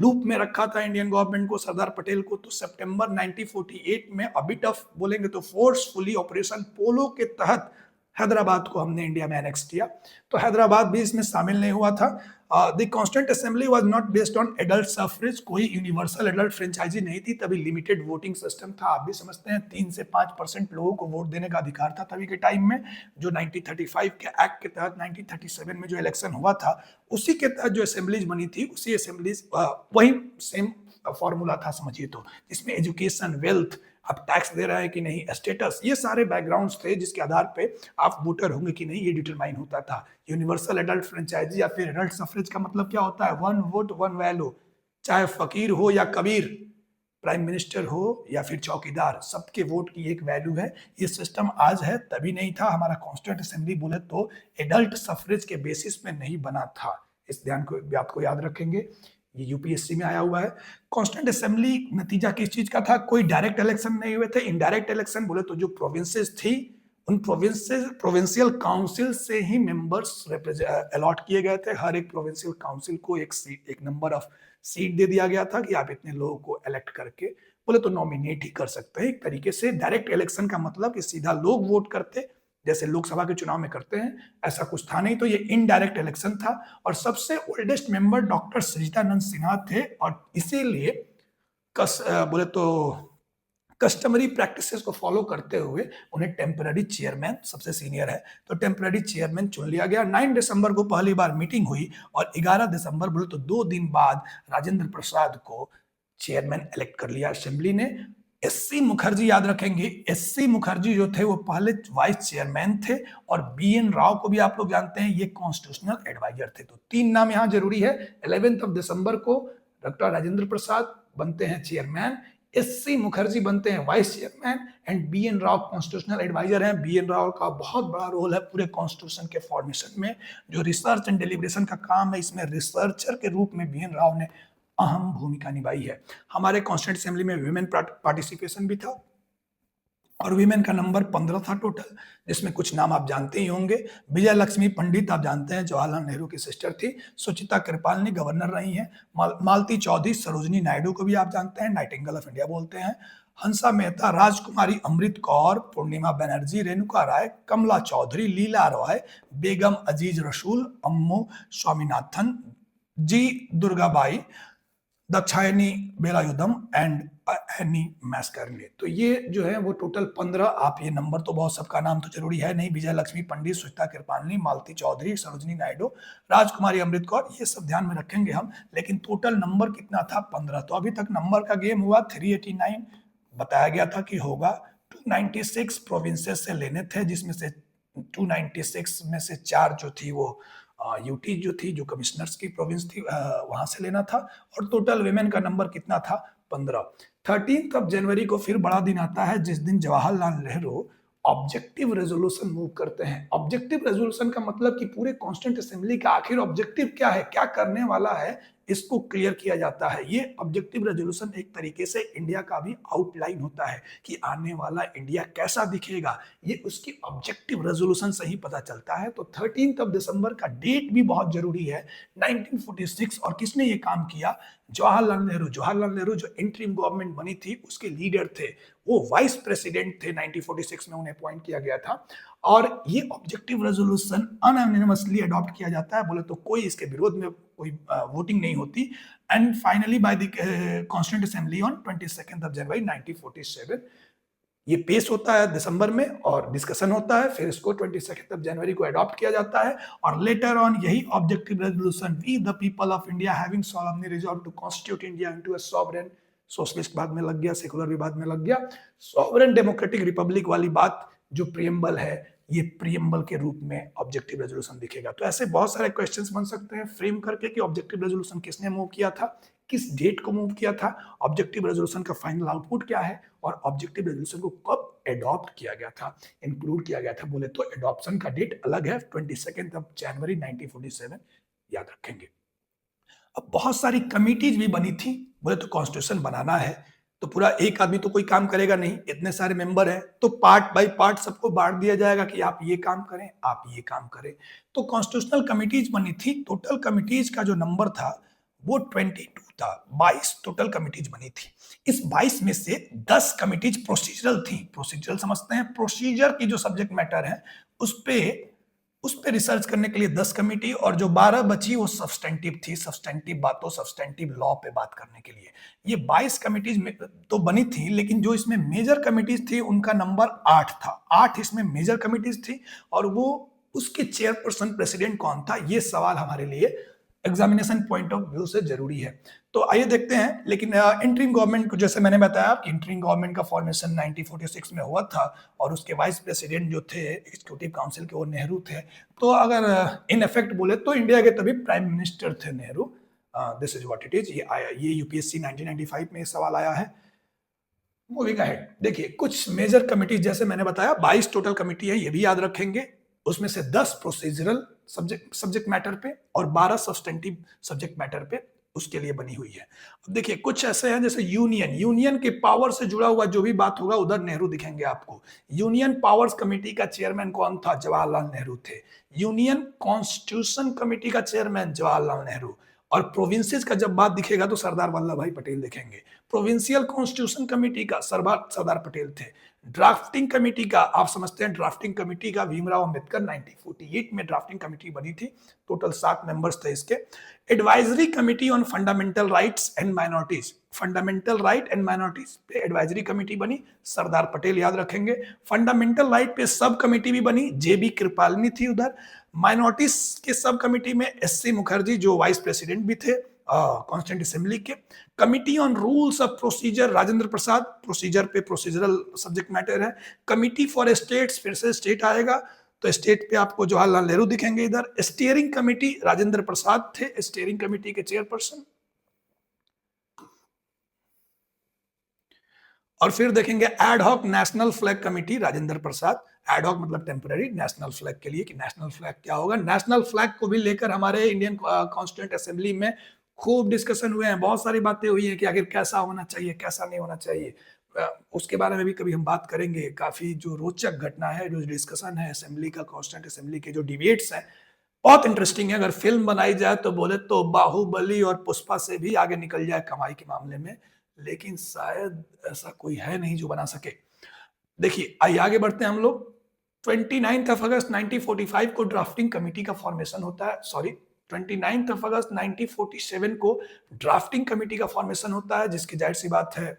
[SPEAKER 1] लूप में रखा था इंडियन गवर्नमेंट को, सरदार पटेल को। तो सितंबर 1948 में अबिट ऑफ बोलेंगे तो फोर्सफुली ऑपरेशन पोलो के तहत हैदराबाद को हमने इंडिया में एनेक्स किया, तो हैदराबाद भी इसमें शामिल नहीं हुआ था। The constituent assembly was not based on adult suffrage, कोई यूनिवर्सल एडल्ट फ्रेंचाइजी नहीं थी, तभी लिमिटेड वोटिंग सिस्टम था। आप भी समझते हैं 3 से 5% लोगों को वोट देने का अधिकार था तभी के टाइम में। जो 1935 के एक्ट के तहत 1937 में जो इलेक्शन हुआ था उसी के तहत जो असेंबलीज बनी थी, उसी असेंबलीज वही सेम फॉर्मूला था समझिए, तो इसमें एजुकेशन, वेल्थ, आप टैक्स दे रहे हैं कि नहीं, स्टेटस, ये सारे बैकग्राउंड्स थे जिसके आधार पे आप वोटर होंगे कि नहीं ये डिटरमाइन होता था। यूनिवर्सल एडल्ट फ्रेंचाइजी या फिर एडल्ट सफरेज का मतलब क्या होता है? 1 वोट 1 वैल्यू, चाहे फकीर हो या कबीर, प्राइम मिनिस्टर हो या फिर चौकीदार, सबके वोट की एक वैल्यू है। ये सिस्टम आज है, तभी नहीं था। हमारा कॉन्स्टिट्यूंट असेंबली बोले तो एडल्ट सफरेज के बेसिस में नहीं बना था, इस बात को याद रखेंगे। ये यूपीएससी में आया हुआ है। कॉन्स्टिट्यूंट असेंबली नतीजा किस चीज का था? कोई डायरेक्ट इलेक्शन नहीं हुए थे। इनडायरेक्ट इलेक्शन बोले तो जो प्रोविंसेस थी उन प्रोविंशियल काउंसिल से ही मेंबर्स अलॉट किए गए थे। हर एक प्रोविंशियल काउंसिल को एक सीट, एक नंबर ऑफ सीट दे दिया गया था कि आप इतने लोगों को इलेक्ट करके बोले तो नॉमिनेट ही कर सकते हैं। एक तरीके से डायरेक्ट इलेक्शन का मतलब कि सीधा लोग वोट करते, जैसे लोकसभा के चुनाव में करते हैं, ऐसा कुछ था नहीं। तो ये इनडायरेक्ट इलेक्शन था, और सबसे ओल्डेस्ट मेंबर डॉक्टर सच्चिदानंद सिन्हा थे, और इसीलिए बोले तो कस्टमरी प्रैक्टिसेस को फॉलो करते हुए उन्हें टेम्पररी चेयरमैन, सबसे सीनियर है तो टेम्पररी चेयरमैन चुन लिया गया। 9 दिसंबर को पहली बार मीटिंग हुई, और 11 दिसंबर बोले तो 2 दिन बाद राजेंद्र प्रसाद को चेयरमैन इलेक्ट कर लिया असेंबली ने। एससी मुखर्जी, याद रखेंगे, एससी मुखर्जी जो थे वो पहले वाइस चेयरमैन थे, और बीएन राव को भी आप लोग जानते हैं, ये कॉन्स्टिट्यूशनल एडवाइजर थे। तो 3 नाम यहाँ जरूरी है। 11 दिसंबर को डॉक्टर राजेंद्र प्रसाद बनते हैं चेयरमैन, एससी मुखर्जी बनते हैं vice chairman, and B N Rao constitutional advisor हैं। बीएन राव का बहुत बड़ा रोल है पूरे कॉन्स्टिट्यूशन के फॉर्मेशन में। जो रिसर्च एंड डिलिब्रेशन का काम है, इसमें रिसर्चर के रूप में बीएन राव ने अहम भूमिका निभाई है। हमारे कॉन्स्टिट्यूंट असेंबली में विमेन पार्टिसिपेशन भी था। और वीमेन का नंबर 15 था टोटल, जिसमें कुछ नाम आप जानते ही होंगे। विजय लक्ष्मी पंडित आप जानते हैं, जवाहरलाल नेहरू की सिस्टर थी। सुचित्रा कृपालनी गवर्नर रही हैं। मालती चौधरी, सरोजिनी नायडू को भी आप जानते हैं, नाइटिंगेल ऑफ इंडिया बोलते हैं। हंसा मेहता, राजकुमारी अमृत कौर, पूर्णिमा बनर्जी, रेणुका राय, कमला चौधरी, लीला रॉय, बेगम अजीज रसूल, अम्मू स्वामीनाथन, जी दुर्गाबाई, दाक्षायणी वेलायुधम एंड एनी मैस्करने। तो ये जो है वो टोटल 15, आप ये नंबर तो बहुत, सबका नाम तो जरूरी है नहीं, विजय लक्ष्मी पंडित, सुचित्रा कृपालनी, मालती चौधरी, सरोजिनी नायडू, राजकुमारी अमृत कौर, ये सब ध्यान में रखेंगे हम। लेकिन टोटल नंबर कितना था? 15। तो अभी तक नंबर का गेम हुआ 389। बताया गया था कि होगा 296 प्रोविंसेस से लेने थे, जिसमें से 296 में से 4 जो थी वो यूटी जो थी, जो कमिश्नर्स की प्रोविंस थी, वहां से लेना था। और टोटल विमेन का नंबर कितना था? 15। 13 जनवरी को फिर बड़ा दिन आता है, जिस दिन Jawaharlal Nehru objective resolution move करते हैं। ऑब्जेक्टिव रेजोल्यूशन का मतलब कि पूरे कॉन्स्टिट्यूंट असेंबली का आखिर ऑब्जेक्टिव क्या है, क्या करने वाला है, इसको क्लियर किया जाता है। ये ऑब्जेक्टिव रेजोल्यूशन एक तरीके से इंडिया का भी आउटलाइन होता है कि आने वाला इंडिया कैसा दिखेगा, ये उसकी ऑब्जेक्टिव रेजोल्यूशन से ही पता चलता है। तो 13 दिसंबर का डेट भी बहुत जरूरी है। 1946, और किसने ये काम किया? जवाहरलाल नेहरू। जवाहरलाल नेहरू जो इंटरिम गवर्नमेंट बनी थी उसके लीडर थे, वो वाइस प्रेसिडेंट थे। 1946 में उन्हें अपॉइंट किया गया था। और ये ऑब्जेक्टिव रेजोल्यूशन अनएनिमसली अडॉप्ट किया जाता है, बोले तो कोई इसके विरोध में कोई वोटिंग नहीं होती। And finally by the constituent assembly on 22 जनवरी 1947 ये पेश होता है दिसंबर में, और डिस्कशन होता है। फिर इसको 22 जनवरी को अडॉप्ट किया जाता है। और लेटर ऑन यही objective resolution, we the people of India having solemnly resolve to constitute India into a sovereign, socialist बाद में लग गया, सेकुलर भी बाद में लग गया, सॉवरेन डेमोक्रेटिक रिपब्लिक वाली बात जो प्रियम्बल है, ये प्रियम्बल के रूप में ऑब्जेक्टिव रेजोल्यूशन दिखेगा। तो ऐसे बहुत सारे क्वेश्चंस बन सकते हैं फ्रेम करके कि ऑब्जेक्टिव रेजोल्यूशन किसने मूव किया था, किस डेट को मूव किया था, ऑब्जेक्टिव रेजोल्यूशन का फाइनल आउटपुट क्या है, और ऑब्जेक्टिव रेजोल्यूशन को कब एडॉप्ट किया गया था, इंक्लूड किया गया था। बोले तो एडॉप्शन का डेट अलग है, 22 जनवरी 1947, याद रखेंगे। अब बहुत सारी कमिटीज भी बनी थी। बोले तो कॉन्स्टिट्यूशन बनाना है तो पूरा एक आदमी तो कोई काम करेगा नहीं, इतने सारे मेंबर हैं, तो पार्ट बाय पार्ट सबको बांट दिया जाएगा कि आप ये काम करें, आप ये काम करें। तो कॉन्स्टिट्यूशनल कमिटीज बनी थी। टोटल कमिटीज का जो नंबर था वो 22 था। 22 टोटल कमिटीज बनी थी। इस 22 में से 10 कमिटीज प्रोसीजरल थी। प्रोसीजरल समझते हैं, प्रोसीजर की जो सब्जेक्ट मैटर है उस पे रिसर्च करने के लिए 10 कमिटी, और जो 12 बची वो सब्सटेंटिव थी, सब्सटेंटिव बातों, सब्सटेंटिव लॉ पे बात करने के लिए। ये 22 कमिटीज में तो बनी थी, लेकिन जो इसमें मेजर कमिटीज थी उनका नंबर 8 था। 8 इसमें मेजर कमिटीज थी, और वो उसके चेयरपर्सन प्रेसिडेंट कौन था, ये सवाल हमारे लिए एग्जामिनेशन पॉइंट ऑफ व्यू से जरूरी है। तो आइए देखते हैं। लेकिन इंटरिम गवर्नमेंट को, जैसे मैंने बताया कि इंटरिम गवर्नमेंट का फॉर्मेशन 1946 में हुआ था, और उसके वाइस प्रेसिडेंट जो थे एग्जीक्यूटिव काउंसिल के, वो नेहरू थे। तो अगर इन इफेक्ट बोले तो इंडिया के तभी प्राइम मिनिस्टर थे Nehru. This is what it is. ये यूपीएससी 1995 में सवाल आया है। मूविंग अहेड, देखिए कुछ मेजर कमिटी, जैसे मैंने बताया 22 टोटल कमिटी है, ये भी याद रखेंगे। उसमें से 10 प्रोसीजरल सब्जेक्ट मैटर पे और 12 सब्सटेंटिव सब्जेक्ट मैटर पे उसके लिए बनी हुई है। अब देखिए कुछ ऐसे हैं जैसे यूनियन के पावर से जुड़ा हुआ जो भी बात होगा उधर नेहरू दिखेंगे आपको। यूनियन पावर्स कमेटी का चेयरमैन कौन था? जवाहरलाल नेहरू थे। यूनियन कॉन्स्टिट्यूशन कमेटी का चेयरमैन जवाहरलाल नेहरू। और प्रोविंसेस का जब बात दिखेगा तो सरदार वल्लभ भाई पटेल दिखेंगे। प्रोविंशियल कॉन्स्टिट्यूशन कमेटी का सरदार पटेल थे। ड्राफ्टिंग कमेटी का आप समझते हैं, ड्राफ्टिंग कमेटी का भीमराव अंबेडकर 1948 में ड्राफ्टिंग कमेटी बनी थी। टोटल 7 मेंबर्स थे इसके। Advisory committee on fundamental rights and minorities, fundamental right and minorities पे एडवाइजरी कमेटी बनी, सरदार पटेल याद रखेंगे। फंडामेंटल राइट पे सब कमेटी भी बनी, जेबी कृपालनी थी उधर। माइनॉरिटीज के सब कमेटी में एससी मुखर्जी जो वाइस प्रेसिडेंट भी थे कॉन्स्टिट्यूंट असेंबली के। Committee on rules of procedure Rajendra Prasad, procedure पे प्रोसीजरल सब्जेक्ट मैटर है। कमिटी फॉर स्टेट्स, फिर से स्टेट आएगा तो स्टेट पे आपको जवाहरलाल नेहरू दिखेंगे इधर। स्टीयरिंग कमिटी राजेंद्र प्रसाद थे स्टीयरिंग कमिटी के चेयरपर्सन। और फिर देखेंगे ad hoc national flag committee Rajendra Prasad. Ad hoc मतलब टेम्पररी, नेशनल फ्लैग के लिए कि नेशनल फ्लैग क्या होगा। नेशनल फ्लैग को भी लेकर हमारे इंडियन कॉन्स्टिट्यूंट असेंबली में खूब डिस्कशन हुए हैं, बहुत सारी बातें हुई हैं कि आखिर कैसा होना चाहिए, कैसा नहीं होना चाहिए। उसके बारे में भी कभी हम बात करेंगे। काफ़ी जो रोचक घटना है, जो डिस्कशन है असेंबली का, कांस्टीट्यूएंट असेंबली के जो डिबेट्स हैं, बहुत इंटरेस्टिंग है। अगर फ़िल्म बनाई जाए तो बोले तो बाहुबली और पुष्पा से भी आगे निकल जाए कमाई के मामले में, लेकिन शायद ऐसा कोई है नहीं जो बना सके। देखिए, आइए आगे बढ़ते हैं हम लोग। 29th ऑफ अगस्त 1945 को ड्राफ्टिंग कमिटी का फॉर्मेशन होता है, सॉरी 29th ऑफ अगस्त 1947 को ड्राफ्टिंग कमिटी का फॉर्मेशन होता है, जिसकी जाहिर सी बात है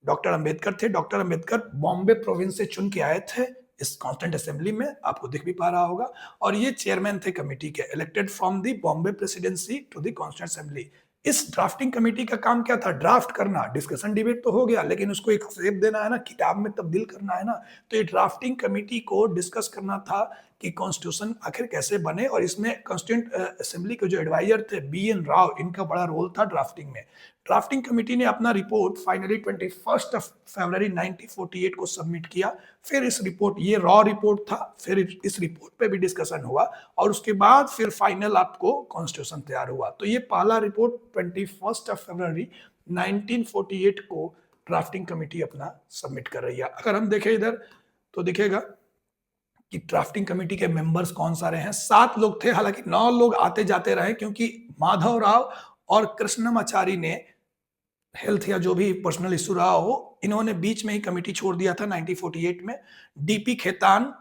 [SPEAKER 1] डॉक्टर अंबेडकर थे। डॉक्टर अंबेडकर बॉम्बे प्रोविंस से चुन के आए थे इस कॉन्स्टिट्यूंट असेंबली में, आपको दिख भी पा रहा होगा, और ये चेयरमैन थे कमेटी के, elected from the Bombay presidency to the constituent assembly. इस ड्राफ्टिंग कमेटी का काम क्या था? ड्राफ्ट करना। डिस्कशन डिबेट तो हो गया, लेकिन उसको एक शेप देना है ना, किताब में तब्दील करना है ना। तो ये ड्राफ्टिंग कमेटी को डिस्कस करना था कि कॉन्स्टिट्यूशन आखिर कैसे बने, और इसमें कॉन्स्टिट्यूंट असेंबली के जो एडवाइजर थे बी एन राव, इनका बड़ा रोल था ड्राफ्टिंग में। ड्राफ्टिंग कमेटी ने अपना रिपोर्ट फाइनली 21 फरवरी 1948 को सबमिट किया। फिर इस रिपोर्ट, ये रॉ रिपोर्ट था, फिर इस रिपोर्ट पे भी डिस्कशन हुआ, और उसके बाद फिर फाइनल आपको कॉन्स्टिट्यूशन तैयार हुआ। तो ये पहला रिपोर्ट 21 फरवरी 1948 को ड्राफ्टिंग कमेटी अपना सबमिट कर रही है। अगर हम देखें इधर तो दिखेगा कि ड्राफ्टिंग कमेटी के मेंबर्स कौन सारे हैं। 7 लोग थे, हालांकि 9 लोग आते जाते रहे, क्योंकि माधव राव और कृष्णमाचारी ने हेल्थ या जो भी पर्सनल इशू रहा हो, इन्होंने बीच में ही कमेटी छोड़ दिया था 1948 में। डीपी खेतान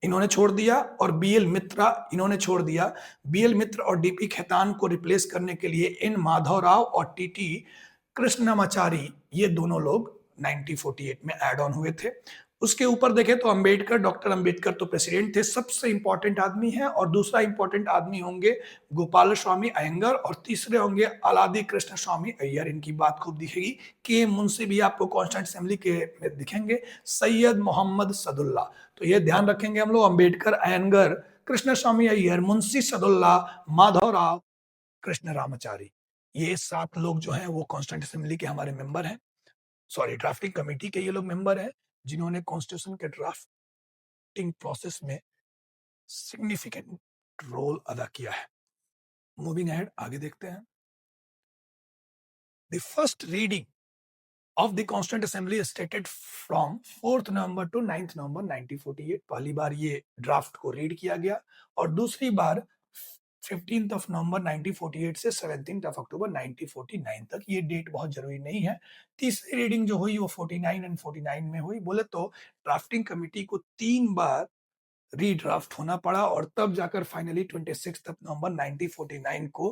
[SPEAKER 1] इन्होंने छोड़ दिया, और बीएल मित्रा इन्होंने छोड़ दिया। बीएल मित्र और डीपी खेतान को रिप्लेस करने के लिए एन माधव राव और टीटी कृष्णमाचारी, ये दोनों लोग 1948 में ऐड ऑन हुए थे। उसके ऊपर देखें तो अंबेडकर, डॉक्टर अंबेडकर तो प्रेसिडेंट थे, सबसे इंपॉर्टेंट आदमी है, और दूसरा इंपॉर्टेंट आदमी होंगे गोपाल स्वामी अयंगर, और तीसरे होंगे अलादी कृष्ण स्वामी अय्यर। इनकी बात खूब दिखेगी। के मुंशी भी आपको कॉन्स्टिट्यूंट असेंबली के में दिखेंगे। सैयद मोहम्मद सदुल्ला, तो ये ध्यान रखेंगे हम लोग, अंबेडकर, अयंगर, कृष्ण स्वामी अय्यर, मुंशी सदुल्ला, माधवराव, कृष्ण रामाचारी, ये 7 लोग जो हैं वो कॉन्स्टिट्यूंट असेंबली के हमारे मेंबर हैं, सॉरी ड्राफ्टिंग कमेटी के ये लोग मेंबर हैं, जिन्होंने कॉन्स्टिट्यूशन के ड्राफ्टिंग प्रोसेस में सिग्निफिकेंट रोल अदा किया है। मूविंग अहेड, आगे देखते हैं। The first reading of the Constituent Assembly stated from 4th November to 9th नवंबर 1948, पहली बार ये ड्राफ्ट को रीड किया गया, और दूसरी बार 15th ऑफ नवंबर 1948 से 17th ऑफ अक्टूबर 1949 तक। ये डेट बहुत जरूरी नहीं है। तीसरी रीडिंग जो हुई वो 49 एंड 49 में हुई। बोले तो ड्राफ्टिंग कमेटी को 3 बार रीड्राफ्ट होना पड़ा, और तब जाकर फाइनली 26 नवंबर 1949 को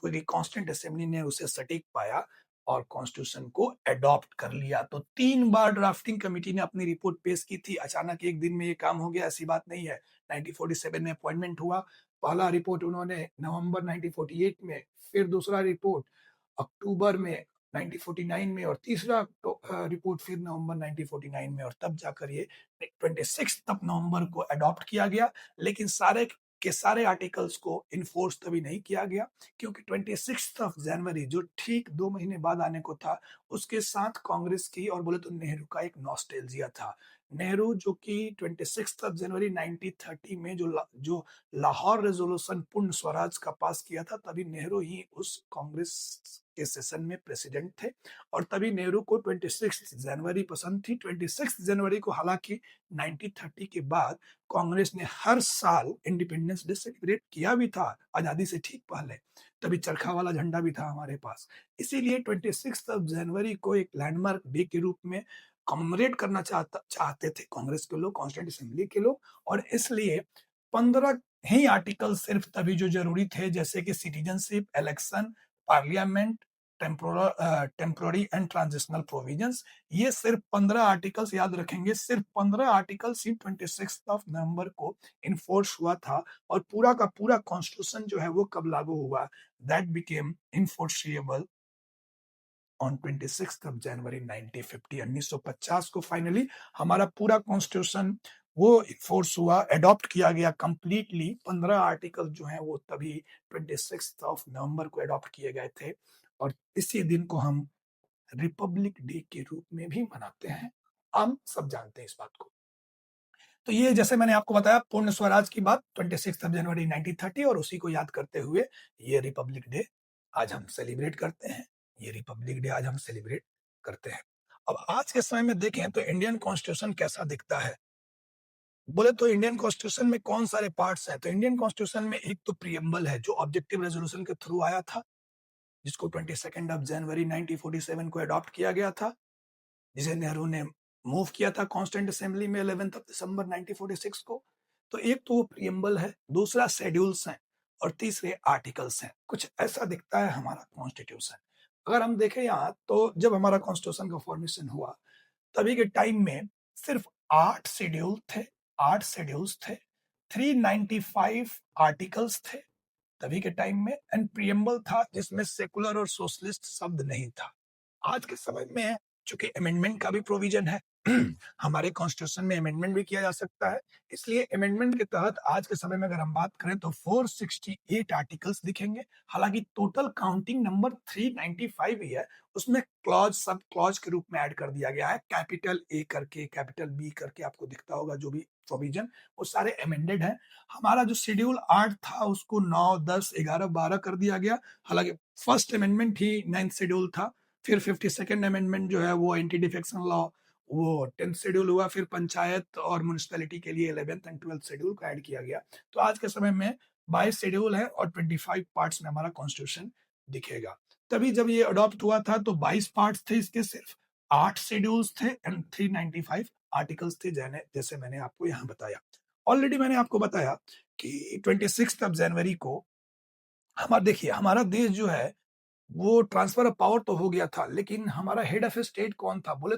[SPEAKER 1] पूरी कॉन्स्टिट्यूंट असेंबली ने उसे सटीक पाया और कॉन्स्टिट्यूशन को एडॉप्ट कर लिया। तो 3 बार ड्राफ्टिंग कमेटी ने अपनी रिपोर्ट पेश की थी। अचानक एक दिन में ये काम हो गया, ऐसी बात नहीं है। 1947 में अपॉइंटमेंट हुआ, पहला रिपोर्ट उन्होंने नवंबर 1948 में, फिर दूसरा रिपोर्ट अक्टूबर में 1949 में, और तीसरा रिपोर्ट फिर नवंबर 1949 में, और तब जाकर ये 26 नवंबर को अडॉप्ट किया गया। लेकिन सारे के सारे आर्टिकल्स को इन्फोर्स तभी नहीं किया गया, क्योंकि 26 जनवरी, जो ठीक 2 महीने बाद आने को था, उसके साथ कांग्रेस की और बोले तो नेहरू का एक नॉस्टैल्जिया था। नेहरू जो कि 26 जनवरी 1930 में जो लाहौर रेजोल्यूशन पूर्ण स्वराज का पास किया था, तभी नेहरू ही उस कांग्रेस के सेशन में प्रेसिडेंट थे, और तभी नेहरू को 26 जनवरी पसंद थी। 26 जनवरी को हालांकि 1930 के बाद कांग्रेस ने हर साल इंडिपेंडेंस डे सेलिब्रेट किया भी था, आजादी से ठीक पहले, तभी चरखा वाला झंडा भी था हमारे पास। इसीलिए 26 जनवरी को एक लैंडमार्क डे के रूप में कमेमोरेट करना चाहते थे कांग्रेस के लोग, कॉन्स्टिट्यूंट असेंबली के लोग, और इसलिए 15 ही आर्टिकल सिर्फ तभी जो जरूरी थे, जैसे कि citizenship, election, parliament, temporary and transitional provisions, ये सिर्फ 15 आर्टिकल्स याद रखेंगे। सिर्फ 15 आर्टिकल्स ही 26 नवंबर को इन्फोर्स हुआ था, और पूरा का पूरा कॉन्स्टिट्यूशन जो है वो कब लागू हुआ, दैट बिकेम इनफोर्सिएबल ऑन 26 जनवरी 1950। 1950 को फाइनली हमारा पूरा कॉन्स्टिट्यूशन वो फोर्स हुआ, एडॉप्ट किया गया कंप्लीटली। 15 आर्टिकल जो हैं वो तभी 26 नवंबर को एडॉप्ट किए गए थे, और इसी दिन को हम रिपब्लिक डे के रूप में भी मनाते हैं। हम सब जानते हैं इस बात को। तो ये जैसे मैंने आपको बताया पूर्ण स्वराज की बात 26 जनवरी 1930, और उसी को याद करते हुए ये रिपब्लिक डे आज हम सेलिब्रेट करते हैं। ये रिपब्लिक डे आज हम सेलिब्रेट करते हैं। अब आज के समय में देखें तो इंडियन कॉन्स्टिट्यूशन कैसा दिखता है? बोले तो इंडियन कॉन्स्टिट्यूशन में कौन सारे पार्ट्स हैं? तो इंडियन कॉन्स्टिट्यूशन में एक तो प्रिएम्बल है जो ऑब्जेक्टिव रेजोल्यूशन के थ्रू आया था, जिसको 22nd ऑफ जनवरी 1947 को अडॉप्ट किया गया था, जिसे नेहरू ने मूव किया था कॉन्स्टिट्यूंट असेंबली में 11th ऑफ दिसंबर 1946 को। तो एक तो वो प्रिएम्बल है, दूसरा शेड्यूल्स हैं और तीसरे आर्टिकल्स हैं। कुछ ऐसा दिखता है हमारा कॉन्स्टिट्यूशन। अगर हम देखें यहाँ तो जब हमारा कॉन्स्टिट्यूशन का फॉर्मेशन हुआ तभी के टाइम में सिर्फ 8 शेड्यूल थे, 8 शेड्यूल्स थे, 395 आर्टिकल्स थे तभी के टाइम में, एंड प्रिएम्बल था जिसमें सेकुलर और सोशलिस्ट शब्द नहीं था। आज के समय में चूंकि अमेंडमेंट का भी प्रोविजन है, हमारे कॉन्स्टिट्यूशन में अमेंडमेंट भी किया जा सकता है, इसलिए अमेंडमेंट के तहत आज के समय में अगर हम बात करें तो 468 आर्टिकल्स दिखेंगे। हालांकि टोटल काउंटिंग नंबर 395 ही है, उसमें क्लॉज सब क्लॉज के रूप में ऐड कर दिया गया है, कैपिटल ए करके कैपिटल बी करके आपको दिखता होगा जो भी प्रोविजन, वो सारे अमेंडेड हैं। हमारा जो शेड्यूल 8 था उसको 9, 10, 11, 12 कर दिया गया। हालांकि फर्स्ट अमेंडमेंट ही 9th शेड्यूल था, फिर 52nd अमेंडमेंट जो है वो एंटी डिफेक्शन लॉ वो 10th शेड्यूल हुआ, फिर पंचायत और म्युनिसिपैलिटी के लिए 11th एंड 12th शेड्यूल को ऐड किया गया। तो आज के समय में 22 शेड्यूल है और 25 पार्ट्स में हमारा कॉन्स्टिट्यूशन दिखेगा। तभी जब ये अडॉप्ट हुआ था तो 22 पार्ट्स थे इसके, सिर्फ 8 शेड्यूल्स थे एंड 395 आर्टिकल्स थे, जैसे मैंने आपको यहाँ बताया। ऑलरेडी मैंने आपको बताया कि 26 ऑफ जनवरी को हमारा देखिए हमारा देश जो है वो ट्रांसफर ऑफ पावर तो हो गया था, लेकिन हमारा हेड ऑफ स्टेट कौन था बोले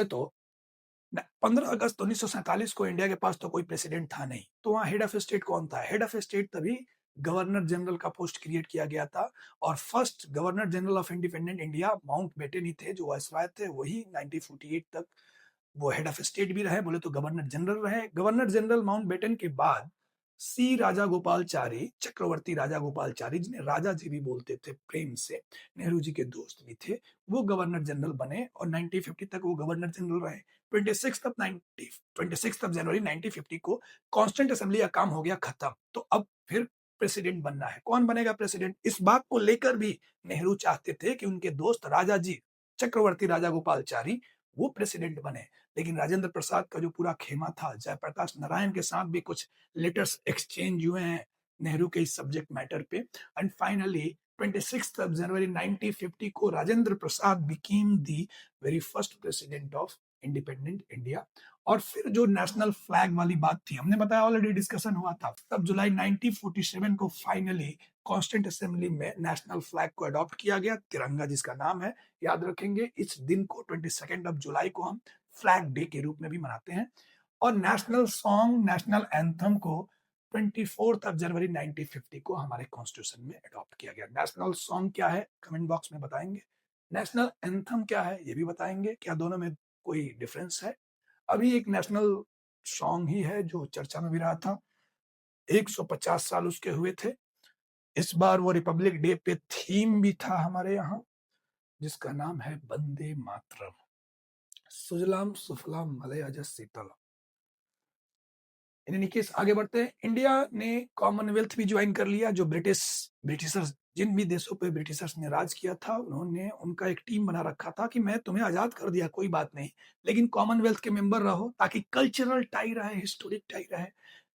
[SPEAKER 1] तो 15 अगस्त 1947 को इंडिया के पास तो कोई प्रेसिडेंट था नहीं, तो वहाँ हेड ऑफ स्टेट कौन था? हेड ऑफ स्टेट तभी गवर्नर जनरल का पोस्ट क्रिएट किया गया था, और first governor general of independent India Mountbatten ही थे जो वायसराय थे, वही 1948 तक वो हेड ऑफ स्टेट भी रहे, बोले तो गवर्नर जनरल रहे। गवर्नर जनरल माउंट बेटन के बाद सी राजा गोपालचारी, चक्रवर्ती राजा गोपालचारी, जिन्हें राजा जी भी बोलते थे प्रेम से, नेहरू जी के दोस्त भी थे, वो गवर्नर जनरल बने और 1950 तक वो गवर्नर जनरल रहे। 26 जनवरी 1950 को कॉन्स्टिट्यूंट असेंबली का काम हो गया खत्म, तो अब फिर प्रेसिडेंट बनना है। कौन बनेगा प्रेसिडेंट? इस बात को लेकर भी नेहरू चाहते थे कि उनके दोस्त राजा जी, चक्रवर्ती राजा गोपालचारी, वो प्रेसिडेंट बने। लेकिन राजेंद्र प्रसाद का जो पूरा खेमा था, जयप्रकाश नारायण के साथ भी कुछ लेटर्स एक्सचेंज हुए हैं नेहरू के इस सब्जेक्ट मैटर पे, एंड फाइनली 26 जनवरी 1950 को Rajendra Prasad became the very first president of independent India. और फिर जो नेशनल फ्लैग वाली बात थी, हमने बताया ऑलरेडी डिस्कशन हुआ था, तब जुलाई 1947 को फाइनली कॉन्स्टिट्यूंट असेंबली में नेशनल फ्लैग को अडॉप्ट किया गया, तिरंगा जिसका नाम है, याद रखेंगे इस दिन को 22 जुलाई को हम फ्लैग डे के रूप में भी मनाते हैं। और नेशनल सॉन्ग, नेशनल एंथम को 24 जनवरी 1950 को हमारे कॉन्स्टिट्यूशन में अडॉप्ट किया गया। नेशनल सॉन्ग क्या है कमेंट बॉक्स में बताएंगे, नेशनल एंथम क्या है ये भी बताएंगे, क्या दोनों में कोई डिफरेंस है? अभी एक नेशनल सॉन्ग ही है जो चर्चा में भी रहा था, 150 साल उसके हुए थे। इस बार वो रिपब्लिक डे पे थीम भी था हमारे यहाँ, जिसका नाम है वंदे मातरम, सुजलाम सुफलाम मलयज शीतल। इन एनी केस आगे बढ़ते हैं। इंडिया ने कॉमनवेल्थ भी ज्वाइन कर लिया। जो ब्रिटिशर्स, जिन भी देशों पे ब्रिटिशर्स ने राज किया था, उन्होंने उनका एक टीम बना रखा था कि मैं तुम्हें आजाद कर दिया कोई बात नहीं, लेकिन कॉमनवेल्थ के मेंबर रहो ताकि कल्चरल टाई रहे, हिस्टोरिक टाई रहे।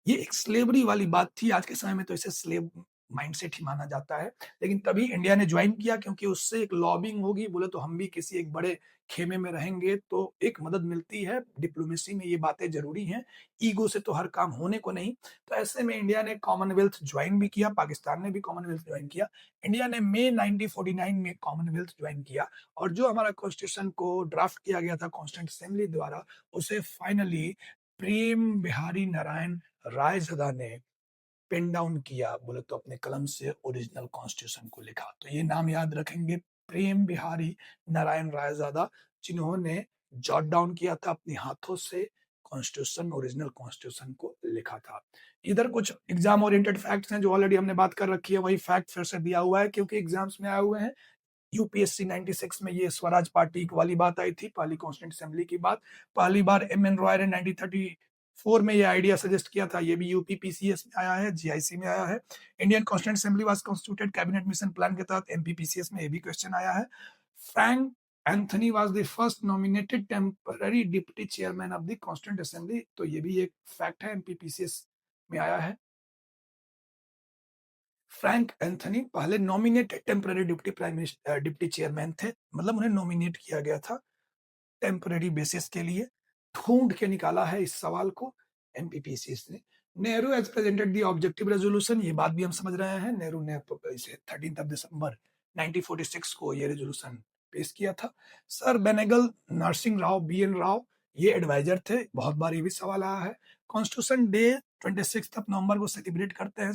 [SPEAKER 1] ये एक स्लेवरी वाली बात थी, आज के समय में तो इसे स्लेव माइंडसेट ही माना जाता है, लेकिन तभी इंडिया ने ज्वाइन किया क्योंकि उससे एक लॉबिंग होगी, बोले तो हम भी किसी एक बड़े खेमे में रहेंगे तो एक मदद मिलती है, डिप्लोमेसी में ये बातें जरूरी हैं, ईगो से तो हर काम होने को नहीं। तो ऐसे में इंडिया ने कॉमनवेल्थ ज्वाइन भी किया, पाकिस्तान ने भी कॉमनवेल्थ ज्वाइन किया। इंडिया ने मई 1949 में कॉमनवेल्थ ज्वाइन किया, और जो हमारा कॉन्स्टिट्यूशन को ड्राफ्ट किया गया था कॉन्स्टिट्यूंट असेंबली द्वारा, उसे फाइनली प्रेम बिहारी नारायण रायज़दा ने पेन डाउन किया, बोले तो अपने कलम से ओरिजिनल कॉन्स्टिट्यूशन को लिखा। तो ये नाम याद रखेंगे, प्रेम बिहारी नारायण रायज़दा, जिन्होंने जॉट डाउन किया था अपने हाथों से कॉन्स्टिट्यूशन, ओरिजिनल कॉन्स्टिट्यूशन को लिखा था। इधर कुछ एग्जाम ओरिएंटेड फैक्ट्स हैं जो ऑलरेडी हमने बात कर रखी है, वही फैक्ट फिर से दिया हुआ है क्योंकि एग्जाम्स में आए हुए हैं। यूपीएससी 96 में ये स्वराज पार्टी वाली बात आई थी, पहली कॉन्स्टिट्यूंट असेंबली की बात। पहली बार एम एन रॉय ने 1934 में ये आइडिया सजेस्ट किया था, ये भी यूपी पीसीएस में आया है, जीआईसी में आया है। Indian constituent assembly was constituted cabinet mission plan के तहत, एमपी पीसीएस में ये भी क्वेश्चन आया है। Frank Anthony was the first nominated temporary deputy chairman of the constituent assembly. तो ये भी एक फैक्ट है, एमपीपीसीएस में आया है। फ्रैंक एंथनी पहले नॉमिनेटेड टेम्पररी डिप्टी चेयरमैन थे, मतलब उन्हें नॉमिनेट किया गया था टेम्पररी बेसिस के लिए। ढूंढ के निकाला है इस सवाल को एमपीपीसीएस ने। Nehru has presented the objective resolution, ये बात भी हम समझ रहे हैं। नेहरू ने इसे 13 दिसंबर 1946 को ये रेजोल्यूशन पेश किया था। सर बेनेगल नरसिंह राव बीएन राव ये एडवाइजर थे, बहुत बार ये भी सवाल आया है। कॉन्स्टिट्यूशन डे 26 नवंबर को सेलिब्रेट करते हैं,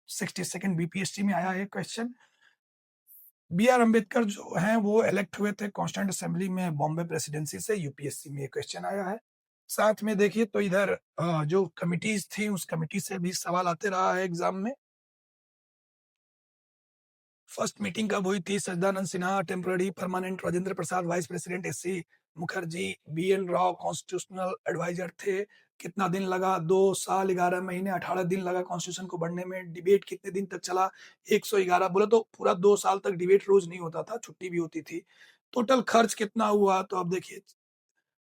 [SPEAKER 1] 62nd बीपीएससी में आया है क्वेश्चन। बी आर अम्बेडकर जो हैं वो इलेक्ट हुए थे कॉन्स्टिट्यूंट असेंबली में बॉम्बे प्रेसिडेंसी से, यूपीएससी में ये क्वेश्चन आया है। साथ में देखिए तो इधर जो कमिटीज थी उस कमिटी से भी सवाल आते रहा है एग्जाम में। फर्स्ट मीटिंग कब हुई थी? Sachchidananda Sinha temporary permanent, Rajendra Prasad vice president, SC Mukherjee BN Rao constitutional advisor थे। कितना दिन लगा? 2 साल 11 महीने 18 दिन लगा कॉन्स्टिट्यूशन को बनने में। डिबेट कितने दिन तक चला? 111। बोले तो पूरा 2 साल तक डिबेट रोज नहीं होता था, छुट्टी भी होती थी। टोटल खर्च कितना हुआ? तो आप देखिए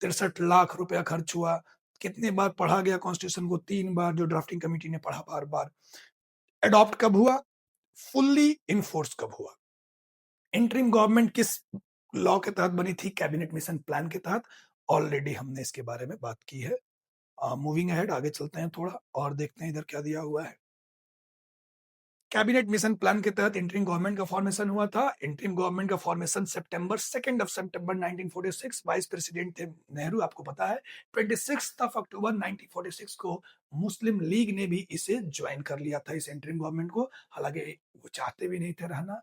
[SPEAKER 1] 63 लाख रुपया खर्च हुआ। कितने बार पढ़ा गया कॉन्स्टिट्यूशन को? 3 बार, जो ड्राफ्टिंग कमेटी ने पढ़ा बार बार। अडॉप्ट कब हुआ? फुल्ली इनफोर्स कब हुआ? इंटरिम गवर्नमेंट किस लॉ के तहत बनी थी? कैबिनेट मिशन प्लान के तहत। ऑलरेडी हमने इसके बारे में बात की है। मूविंग अहेड, आगे चलते हैं थोड़ा और देखते हैं इधर क्या दिया हुआ है। कैबिनेट मिशन प्लान के तहत इंटरिम गवर्नमेंट का फॉर्मेशन हुआ था। इंटरिम गवर्नमेंट का formation second of September 1946। Vice president थे नेहरू, आपको पता है। 26 अक्टूबर 1946 को मुस्लिम लीग ने भी इसे ज्वाइन कर लिया था, इस इंटरिम गवर्नमेंट को। हालांकि वो चाहते भी नहीं थे रहना,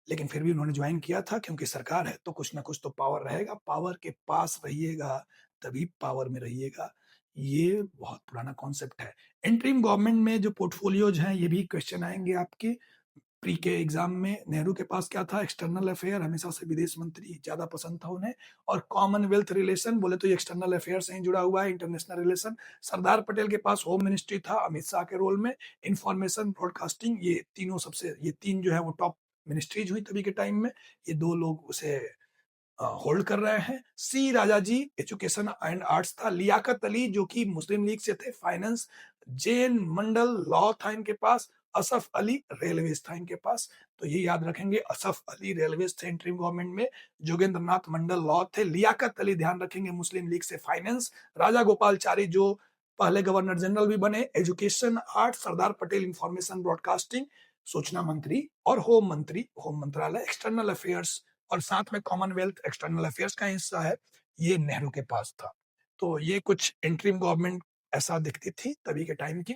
[SPEAKER 1] लेकिन फिर भी उन्होंने ज्वाइन किया था, क्योंकि सरकार है तो कुछ ना कुछ तो पावर रहेगा। पावर के पास रहिएगा तभी पावर में रहिएगा, ये बहुत पुराना कॉन्सेप्ट है। इंटरिम गवर्नमेंट में जो पोर्टफोलियोज हैं ये भी क्वेश्चन आएंगे आपके प्री के एग्जाम में। नेहरू के पास क्या था? एक्सटर्नल अफेयर, हमेशा से विदेश मंत्री ज्यादा पसंद था उन्हें। और कॉमनवेल्थ रिलेशन, बोले तो ये एक्सटर्नल अफेयर से ही जुड़ा हुआ है, इंटरनेशनल रिलेशन। सरदार पटेल के पास होम मिनिस्ट्री था अमित शाह के रोल में। इंफॉर्मेशन ब्रॉडकास्टिंग, ये तीन जो है वो टॉप मिनिस्ट्रीज हुई तभी के टाइम में। ये दो लोग उसे होल्ड कर रहे हैं। सी राजा जी एजुकेशन एंड आर्ट्स था। लियाकत अली जो कि मुस्लिम लीग से थे, फाइनेंस। जेएन मंडल लॉ था इनके पास। असफ अली रेलवेज था इनके पास। तो ये याद रखेंगे, असफ अली रेलवेज थे इंटरिम गवर्नमेंट में। जोगेंद्र नाथ मंडल लॉ थे। लियाकत अली ध्यान रखेंगे मुस्लिम लीग से, फाइनेंस। राजा गोपालचारी जो पहले गवर्नर जनरल भी बने, education art. Sardar Patel information broadcasting, सूचना मंत्री। और होम मंत्री, होम मंत्रालय। एक्सटर्नल अफेयर्स और साथ में कॉमनवेल्थ एक्सटर्नल अफेयर्स का हिस्सा है, ये नेहरू के पास था। तो ये कुछ इंटरिम गवर्नमेंट ऐसा दिखती थी तभी के टाइम की।